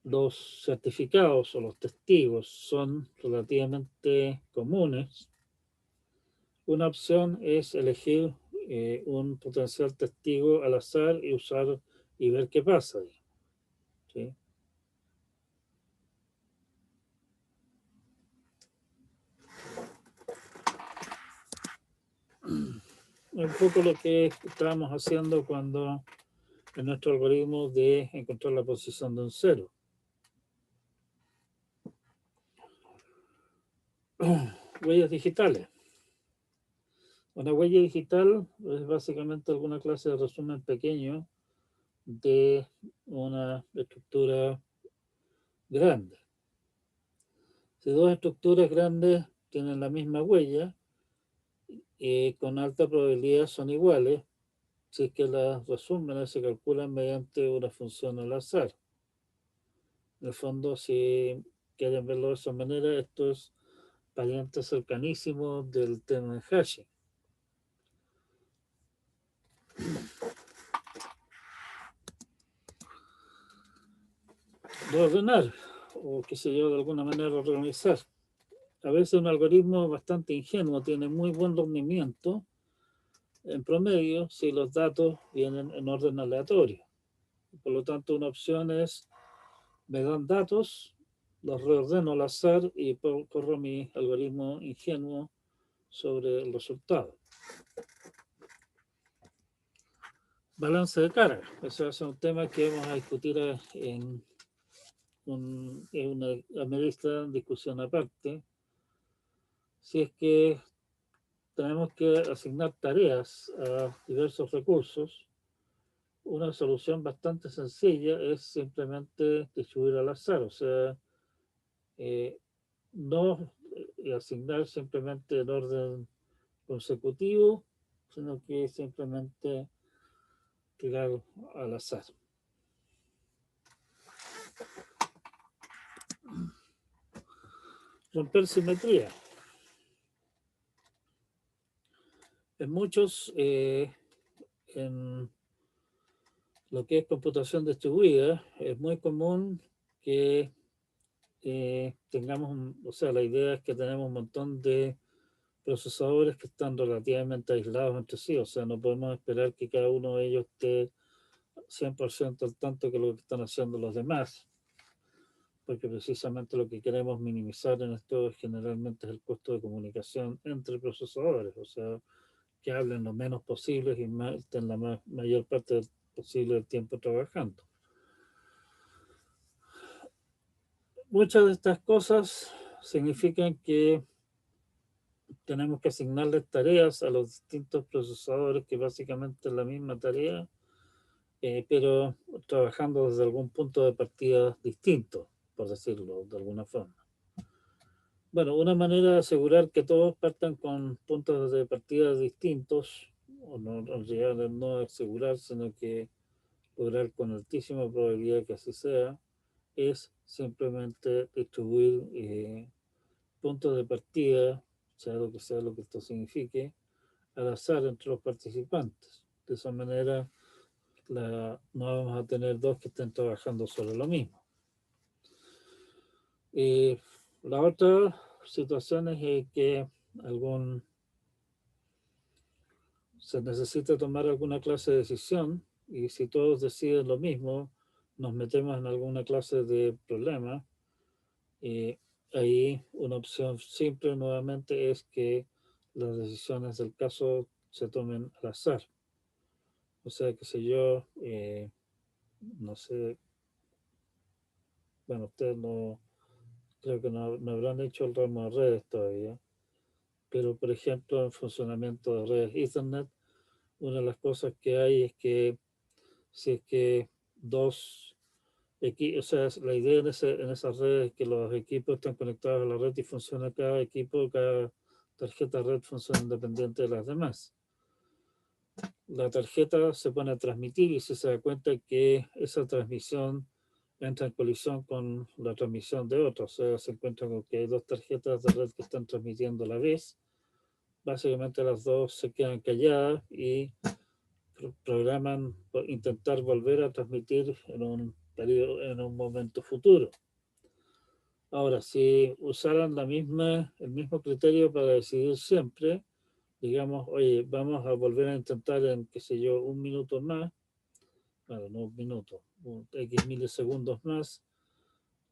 los certificados o los testigos son relativamente comunes, una opción es elegir un potencial testigo al azar y usar y ver qué pasa. ¿Sí? Un poco lo que estábamos haciendo cuando en nuestro algoritmo de encontrar la posición de un cero. Huellas digitales. Una huella digital es básicamente alguna clase de resumen pequeño de una estructura grande. Si dos estructuras grandes tienen la misma huella, con alta probabilidad son iguales, si es que las resúmenes se calculan mediante una función al azar. En el fondo, si quieren verlo de esa manera, esto es pariente cercanísimo del tema de hashing. De ordenar, o qué sé yo, de alguna manera organizar. A veces un algoritmo bastante ingenuo tiene muy buen rendimiento en promedio si los datos vienen en orden aleatorio. Por lo tanto, una opción es, me dan datos, los reordeno al azar y corro mi algoritmo ingenuo sobre el resultado. Balance de carga. Ese es un tema que vamos a discutir en una medida discusión aparte. Si es que tenemos que asignar tareas a diversos recursos, una solución bastante sencilla es simplemente distribuir al azar, o sea, no asignar simplemente en orden consecutivo, sino que simplemente tirar al azar. Romper simetría. En muchos, en lo que es computación distribuida, es muy común que tengamos, o sea, la idea es que tenemos un montón de procesadores que están relativamente aislados entre sí, o sea, no podemos esperar que cada uno de ellos esté 100% al tanto que lo que están haciendo los demás, porque precisamente lo que queremos minimizar en esto generalmente es el costo de comunicación entre procesadores, o sea, que hablen lo menos posible y estén la mayor parte posible del tiempo trabajando. Muchas de estas cosas significan que tenemos que asignarles tareas a los distintos procesadores, que básicamente es la misma tarea, pero trabajando desde algún punto de partida distinto, por decirlo de alguna forma. Bueno, una manera de asegurar que todos partan con puntos de partida distintos, o no, en realidad no asegurar, sino que lograr con altísima probabilidad que así sea, es simplemente distribuir puntos de partida, sea lo que esto signifique, al azar entre los participantes. De esa manera no vamos a tener dos que estén trabajando sobre lo mismo. La otra situación es que se necesita tomar alguna clase de decisión, y si todos deciden lo mismo, nos metemos en alguna clase de problema. Ahí una opción simple nuevamente es que las decisiones del caso se tomen al azar. O sea, qué sé yo, no sé, bueno, ustedes no, creo que no habrán hecho el ramo de redes todavía, pero por ejemplo, en funcionamiento de redes Ethernet, una de las cosas que hay es que si es que dos equipos, o sea, la idea en esas redes es que los equipos están conectados a la red y funciona cada equipo, cada tarjeta red funciona independiente de las demás. La tarjeta se pone a transmitir y se da cuenta que esa transmisión entra en colisión con la transmisión de otra. O sea, se encuentra con que hay dos tarjetas de red que están transmitiendo a la vez. Básicamente las dos se quedan calladas y programan intentar volver a transmitir en un periodo, en un momento futuro. Ahora, si usaran el mismo criterio para decidir siempre, digamos, oye, vamos a volver a intentar en, qué sé yo, un minuto más, bueno, no un minuto, X milisegundos más,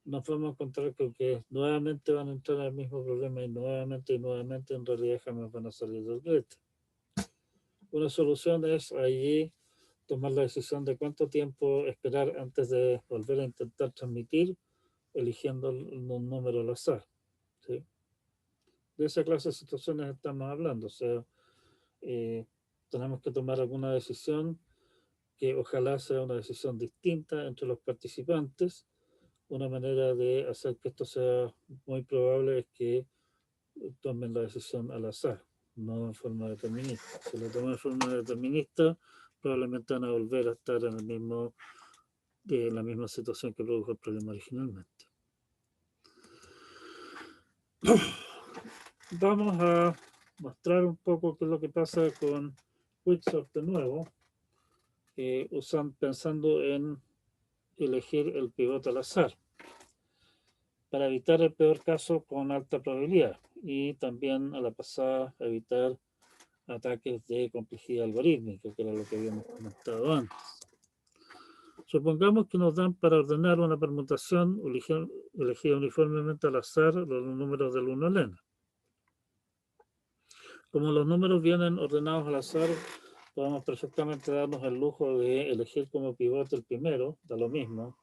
nos vamos a encontrar con que nuevamente van a entrar al mismo problema y nuevamente en realidad jamás van a salir del brete. Una solución es allí tomar la decisión de cuánto tiempo esperar antes de volver a intentar transmitir, eligiendo un número al azar. ¿Sí? De esa clase de situaciones estamos hablando. O sea, tenemos que tomar alguna decisión que ojalá sea una decisión distinta entre los participantes. Una manera de hacer que esto sea muy probable es que tomen la decisión al azar, no en forma determinista. Si lo toman en forma determinista, probablemente van a volver a estar en la misma situación que produjo el problema originalmente. Vamos a mostrar un poco qué es lo que pasa con Quicksort de nuevo, pensando en elegir el pivote al azar para evitar el peor caso con alta probabilidad y también a la pasada evitar ataques de complejidad algorítmica, que era lo que habíamos comentado antes. Supongamos que nos dan para ordenar una permutación elegida uniformemente al azar los números del 1 al n. Como los números vienen ordenados al azar, podemos perfectamente darnos el lujo de elegir como pivote el primero, da lo mismo,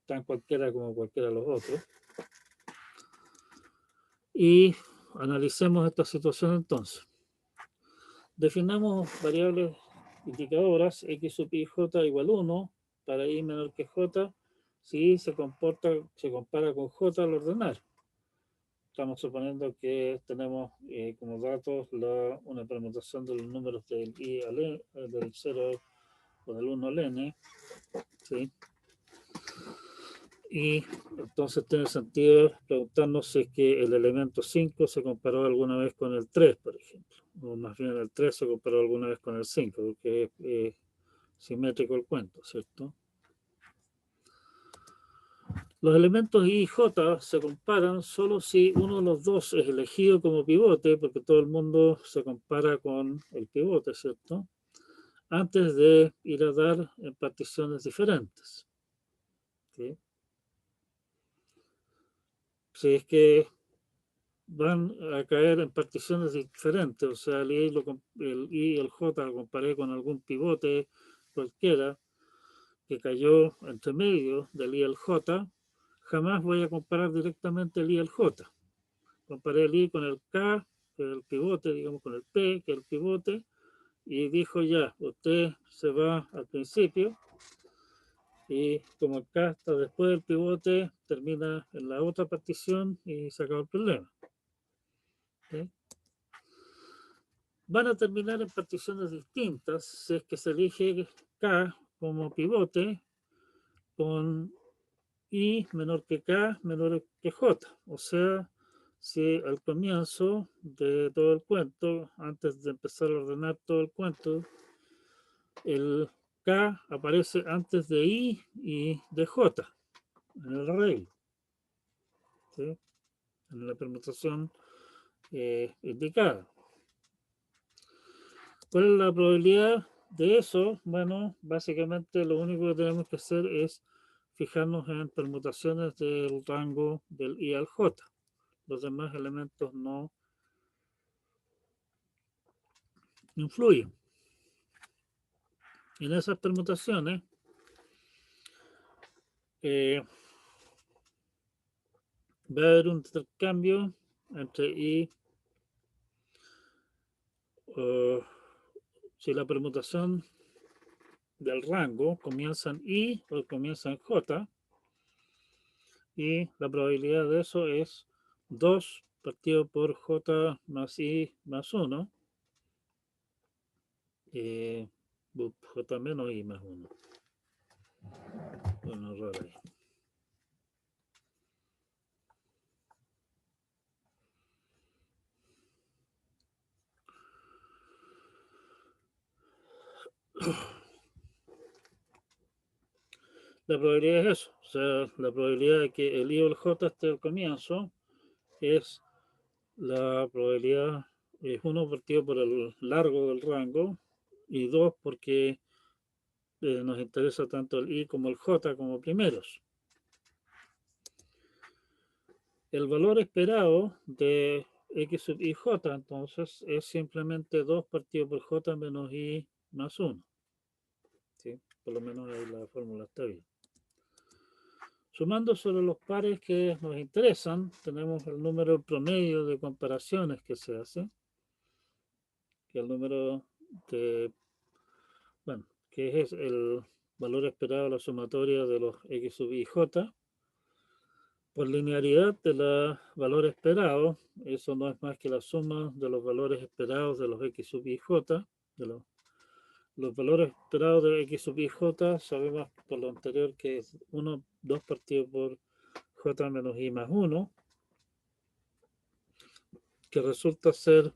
tan cualquiera como cualquiera de los otros. Y analicemos esta situación entonces. Definamos variables indicadoras x sub i j igual 1 para i menor que j si se compara con j al ordenar. Estamos suponiendo que tenemos como datos una permutación de los números del i al n, del 0 o del 1 al n, ¿sí? Y entonces tiene sentido preguntarnos si es que el elemento 5 se comparó alguna vez con el 3, por ejemplo. O más bien el 3 se comparó alguna vez con el 5, porque es simétrico el cuento, ¿cierto? Los elementos i y j se comparan solo si uno de los dos es elegido como pivote, porque todo el mundo se compara con el pivote, ¿cierto? Antes de ir a dar en particiones diferentes. ¿Sí? Si es que van a caer en particiones diferentes, o sea, el I y el J lo comparé con algún pivote cualquiera que cayó entre medio del I y el J, jamás voy a comparar directamente el I y el J. Comparé el I con el K, que es el pivote, digamos con el P, que es el pivote, y dijo ya, usted se va al principio, y como el K está después del pivote, termina en la otra partición y se acaba el problema. ¿Sí? Van a terminar en particiones distintas si es que se elige K como pivote con I menor que K menor que J. O sea, si al comienzo de todo el cuento, antes de empezar a ordenar todo el cuento, el K aparece antes de I y de J en el arreglo, ¿sí? En la permutación indicada. ¿Cuál es la probabilidad de eso? Bueno, básicamente lo único que tenemos que hacer es fijarnos en permutaciones del rango del I al J. Los demás elementos no influyen. En esas permutaciones, va a haber un intercambio entre i, si la permutación del rango comienza en i o comienza en j, y la probabilidad de eso es 2 partido por j más i más 1, j menos i más 1. Bueno, error ahí. La probabilidad es eso, o sea, la probabilidad de que el i o el j esté al comienzo es la probabilidad, es 1 partido por el largo del rango y 2 porque nos interesa tanto el i como el j como primeros. El valor esperado de x sub i j entonces es simplemente 2 partido por j menos i más 1. ¿Sí? Por lo menos ahí la fórmula está bien. Sumando solo los pares que nos interesan, tenemos el número promedio de comparaciones que se hace, que el número de, bueno, que es el valor esperado de la sumatoria de los x sub i j, por linearidad del valor esperado, eso no es más que la suma de los valores esperados de los x sub i j, de los valores esperados de x sub i j, sabemos por lo anterior que es 1, 2 partido por j menos i más 1, que resulta ser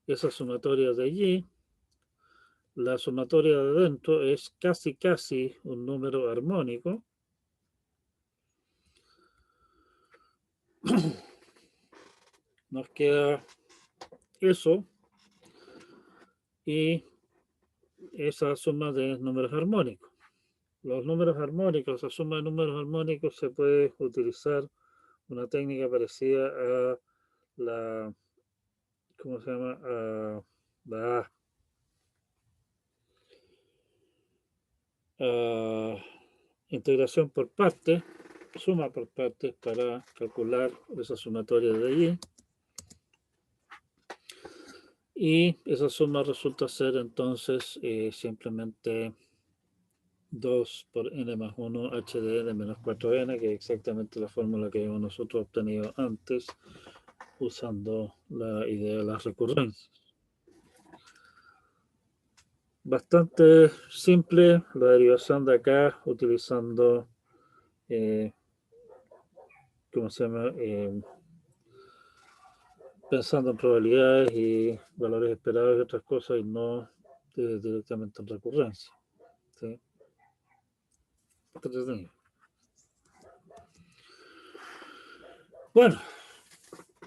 esa sumatoria de allí. La sumatoria de dentro es casi un número armónico. Nos queda eso y esa suma de números armónicos. Los números armónicos, la suma de números armónicos, se puede utilizar una técnica parecida a la, ¿cómo se llama? A la integración por partes, suma por partes para calcular esa sumatoria de allí. Y esa suma resulta ser entonces simplemente 2 por n más 1 h de n menos 4n, que es exactamente la fórmula que hemos nosotros obtenido antes usando la idea de las recurrencias. Bastante simple la derivación de acá utilizando, ¿cómo se llama? Pensando en probabilidades y valores esperados y otras cosas y no directamente en recurrencia. ¿Sí? Bueno,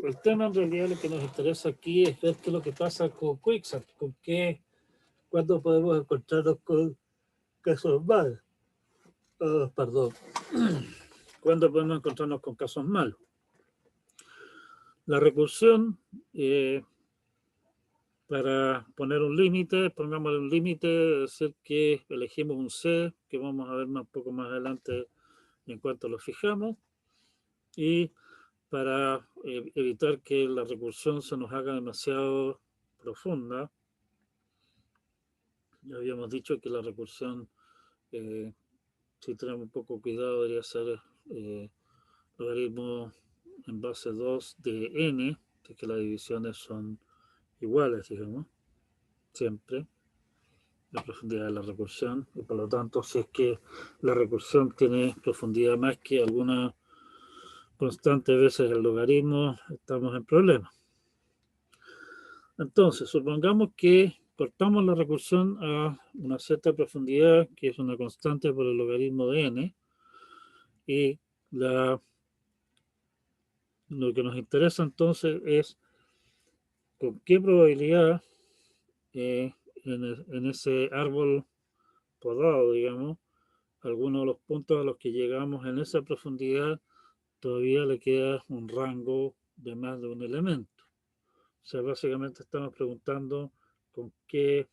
el tema en realidad lo que nos interesa aquí es ver qué es lo que pasa con Quicksand, con qué, cuándo podemos encontrarnos con casos malos. Perdón, cuándo podemos encontrarnos con casos malos. La recursión, para poner un límite, pongámosle un límite, es decir, que elegimos un C, que vamos a ver un poco más adelante en cuanto lo fijamos, y para evitar que la recursión se nos haga demasiado profunda, ya habíamos dicho que la recursión, si tenemos un poco cuidado, debería ser logaritmo en base 2 de n, de que las divisiones son iguales, digamos, siempre, la profundidad de la recursión, y por lo tanto, si es que la recursión tiene profundidad más que alguna constante veces el logaritmo, estamos en problemas. Entonces, supongamos que cortamos la recursión a una cierta profundidad, que es una constante por el logaritmo de n, y lo que nos interesa entonces es con qué probabilidad en ese árbol podado, digamos, algunos de los puntos a los que llegamos en esa profundidad todavía le queda un rango de más de un elemento. O sea, básicamente estamos preguntando con qué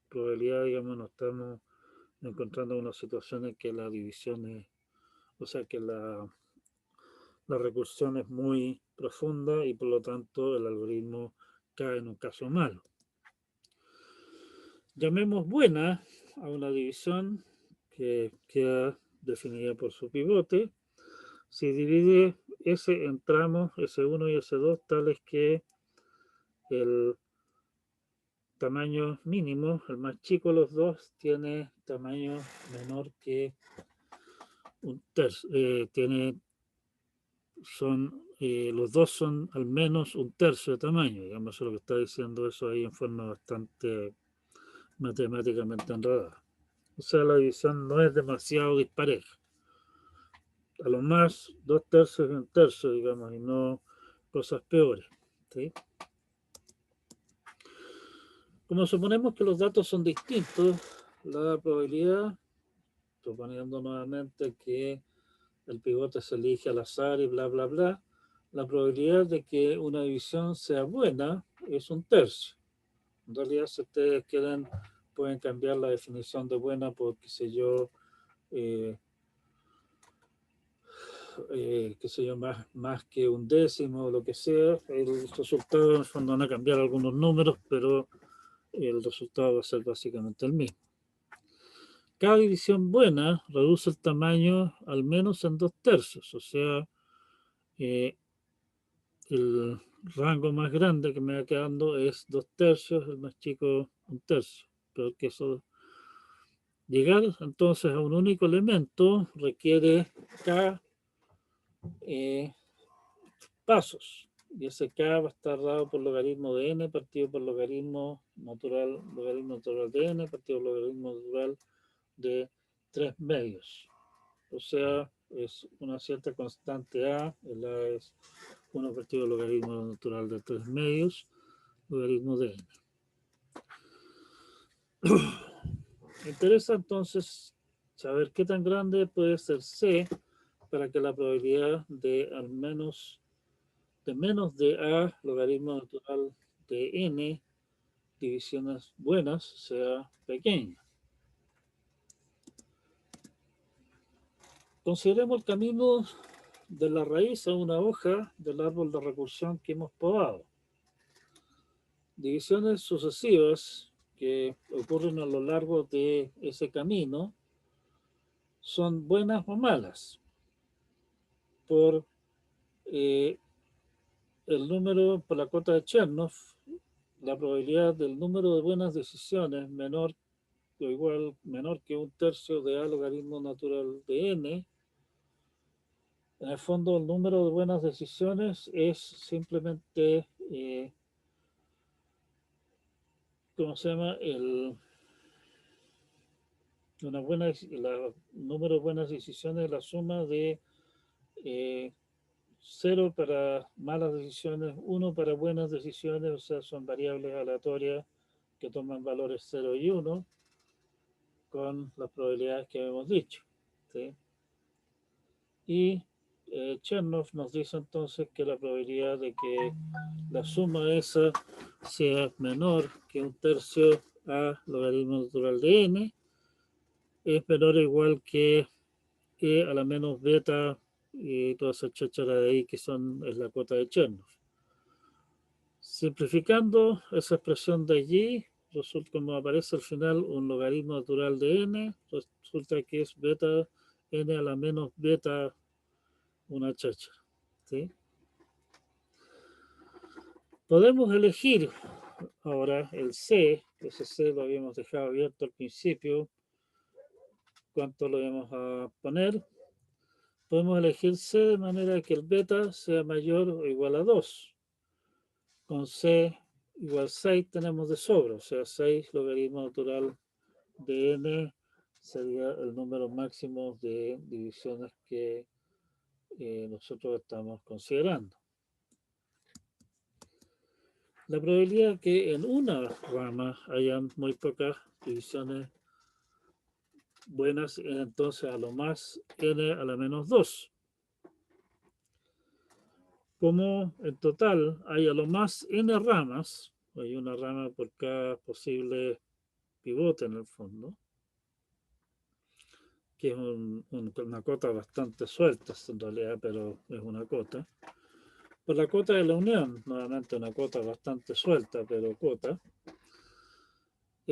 probabilidad, digamos, nos estamos encontrando en una situación en que la división es, o sea, que la recursión es muy profunda y por lo tanto el algoritmo cae en un caso malo. Llamemos buena a una división que queda definida por su pivote. Si divide S en tramos S1 y S2 tales que el tamaño mínimo, el más chico de los dos, tiene tamaño menor que un tercio, los dos son al menos un tercio de tamaño, digamos, eso es lo que está diciendo eso ahí en forma bastante matemáticamente enredada. O sea, la división no es demasiado dispareja. A lo más 2 tercios y un tercio, digamos, y no cosas peores. ¿Sí? Como suponemos que los datos son distintos, la probabilidad, suponiendo nuevamente que el pivote se elige al azar y bla, bla, bla, la probabilidad de que una división sea buena es un tercio. En realidad, si ustedes quieren, pueden cambiar la definición de buena por, qué sé yo, más que un décimo o lo que sea. El resultado, en el fondo, van a cambiar algunos números, pero el resultado va a ser básicamente el mismo. Cada división buena reduce el tamaño al menos en 2 tercios, o sea, el rango más grande que me va quedando es 2 tercios, el más chico un tercio. Pero que eso, llegar entonces a un único elemento requiere K pasos. Y ese K va a estar dado por logaritmo de n partido por logaritmo natural de n partido por logaritmo natural de 3 medios. O sea, es una cierta constante A, el A es 1 partido por logaritmo natural de 3 medios, logaritmo de n. Me interesa entonces saber qué tan grande puede ser C para que la probabilidad de al menos de A logaritmo natural de n divisiones buenas sea pequeña. Consideremos el camino de la raíz a una hoja del árbol de recursión que hemos podado. Divisiones sucesivas que ocurren a lo largo de ese camino son buenas o malas por el número, por la cota de Chernoff, la probabilidad del número de buenas decisiones menor o igual, menor que un tercio de A logaritmo natural de n. En el fondo, el número de buenas decisiones es simplemente, ¿cómo se llama? El número de buenas decisiones es la suma de 0 para malas decisiones, 1 para buenas decisiones, o sea, son variables aleatorias que toman valores 0 y 1 con las probabilidades que hemos dicho. ¿Sí? Y Chernoff nos dice entonces que la probabilidad de que la suma esa sea menor que un tercio a logaritmo natural de n es menor o igual que E a la menos beta y toda esa cháchara de ahí que es la cuota de Chernoff. Simplificando esa expresión de allí, resulta como aparece al final un logaritmo natural de n, resulta que es beta n a la menos beta una cháchara. ¿Sí? Podemos elegir ahora el C, ese C lo habíamos dejado abierto al principio, cuánto lo vamos a poner. Podemos elegir C de manera que el beta sea mayor o igual a 2. Con C igual 6 tenemos de sobra, o sea, 6 logaritmo natural de n sería el número máximo de divisiones que nosotros estamos considerando. La probabilidad que en una rama hayan muy pocas divisiones buenas es entonces a lo más n a la menos 2. Como en total hay a lo más n ramas, Hay una rama por cada posible pivote en el fondo, que es una cota bastante suelta en realidad, pero es una cota. Por la cota de la unión, nuevamente una cota bastante suelta, pero cota,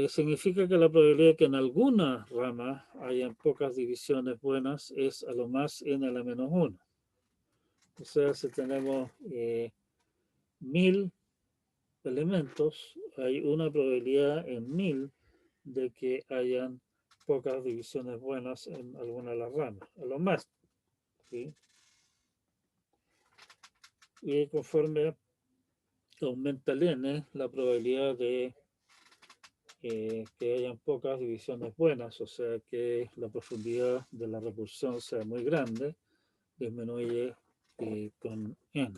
significa que la probabilidad de que en alguna rama hayan pocas divisiones buenas es a lo más n a la menos 1. O sea, si tenemos 1000 elementos, hay una probabilidad en 1000 de que hayan pocas divisiones buenas en alguna de las ramas, a lo más. ¿Sí? Y conforme aumenta el n, la probabilidad de que hayan pocas divisiones buenas, o sea que la profundidad de la repulsión sea muy grande, disminuye con n.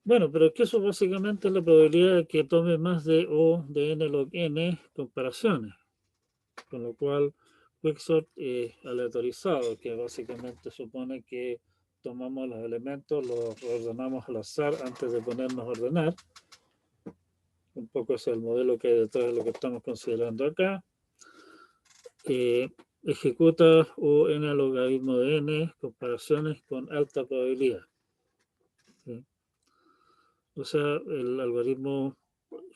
Bueno, pero es que eso básicamente es la probabilidad de que tome más de O de n log n comparaciones, con lo cual Quicksort es aleatorizado, que básicamente supone que tomamos los elementos, los ordenamos al azar antes de ponernos a ordenar. Un poco es el modelo que hay detrás de lo que estamos considerando acá. Ejecuta O n logaritmo de n comparaciones con alta probabilidad. ¿Sí? O sea, el algoritmo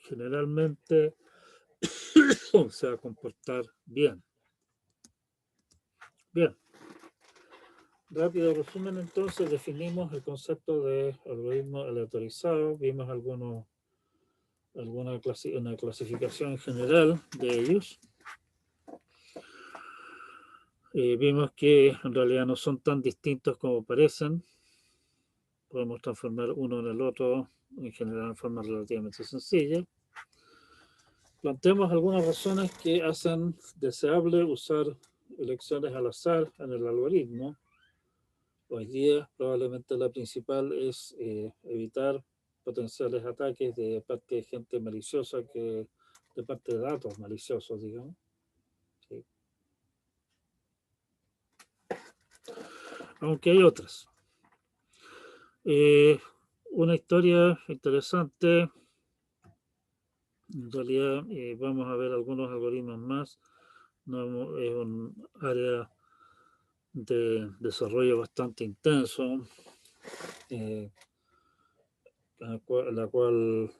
generalmente se va a comportar bien. Bien. Rápido resumen, entonces definimos el concepto de algoritmo aleatorizado, vimos una clasificación general de ellos. Vimos que en realidad no son tan distintos como parecen. Podemos transformar uno en el otro en general en forma relativamente sencilla. Planteamos algunas razones que hacen deseable usar elecciones al azar en el algoritmo. Hoy día probablemente la principal es evitar potenciales ataques de parte de gente maliciosa, de parte de datos maliciosos, digamos. ¿Sí? Aunque hay otras. Una historia interesante, en realidad vamos a ver algunos algoritmos más. No, es un área de desarrollo bastante intenso, en la cual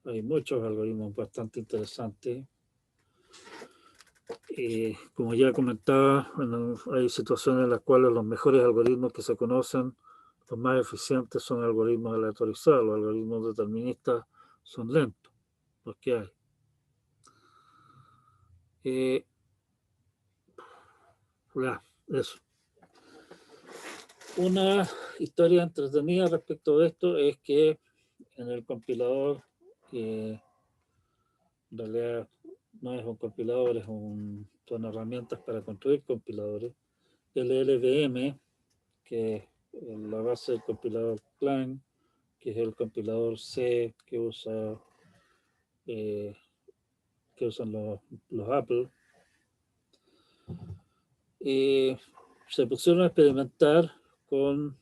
hay muchos algoritmos bastante interesantes. Como ya comentaba, hay situaciones en las cuales los mejores algoritmos que se conocen, los más eficientes, son algoritmos aleatorizados. Los algoritmos deterministas son lentos, los que hay. Ya, eso. Una historia entretenida respecto de esto es que en el compilador, en realidad no es un compilador, son herramientas para construir compiladores, el LLVM, que es la base del compilador Clang, que es el compilador C que usan los Apple, se pusieron a experimentar con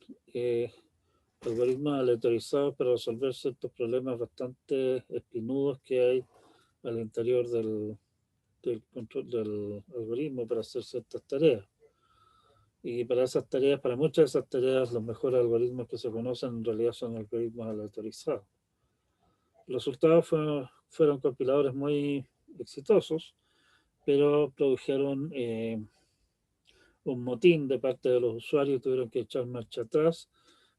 algoritmos aleatorizados para resolver ciertos problemas bastante espinudos que hay al interior del control del algoritmo para hacer ciertas tareas. Y para esas tareas, para muchas de esas tareas, los mejores algoritmos que se conocen en realidad son algoritmos aleatorizados. Los resultados fueron compiladores muy exitosos, pero produjeron un motín de parte de los usuarios, tuvieron que echar marcha atrás,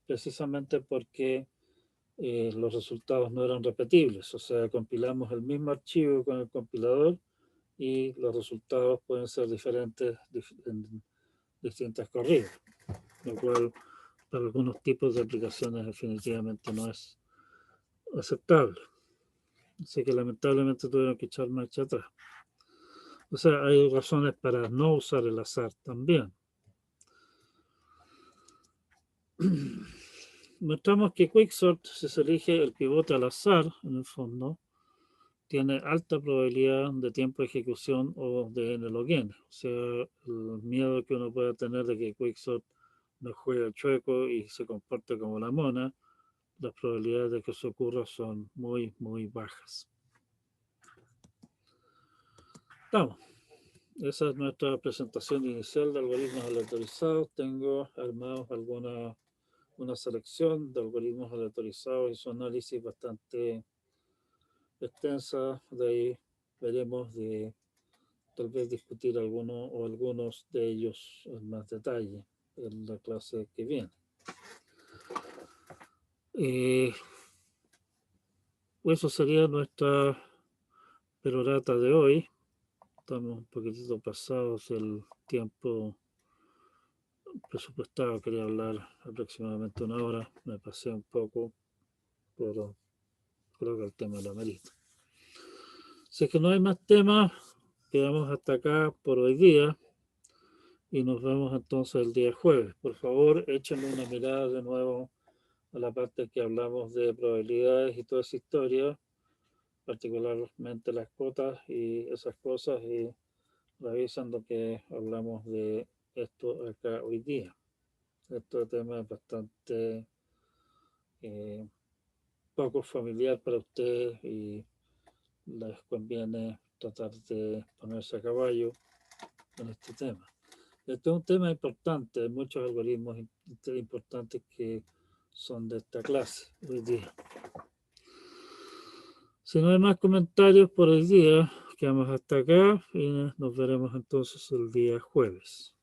precisamente porque los resultados no eran repetibles. O sea, compilamos el mismo archivo con el compilador y los resultados pueden ser diferentes en distintas corridas, lo cual para algunos tipos de aplicaciones definitivamente no es aceptable. Así que lamentablemente tuvieron que echar marcha atrás. O sea, hay razones para no usar el azar también. Mostramos que Quicksort, si se elige el pivote al azar, en el fondo, tiene alta probabilidad de tiempo de ejecución o de n log n. O sea, el miedo que uno pueda tener de que Quicksort no juegue al chueco y se comporte como la mona las probabilidades de que eso ocurra son muy, muy bajas. Vamos. Esa es nuestra presentación inicial de algoritmos aleatorizados. Tengo armados una selección de algoritmos aleatorizados y su análisis bastante extensa. De ahí veremos de tal vez discutir algunos de ellos en más detalle en la clase que viene. Eso sería nuestra perorata de hoy. Estamos un poquitito pasados el tiempo presupuestado. Quería hablar aproximadamente una hora. Me pasé un poco, pero creo que el tema lo amerita. Si es que no hay más temas, quedamos hasta acá por hoy día y nos vemos entonces el día jueves. Por favor, échenle una mirada de nuevo a la parte que hablamos de probabilidades y toda esa historia, particularmente las cuotas y esas cosas, y revisan lo que hablamos de esto acá hoy día. Este tema es bastante poco familiar para ustedes y les conviene tratar de ponerse a caballo en este tema. Este es un tema importante, hay muchos algoritmos importantes que son de esta clase hoy día. Si no hay más comentarios por hoy día, quedamos hasta acá y nos veremos entonces el día jueves.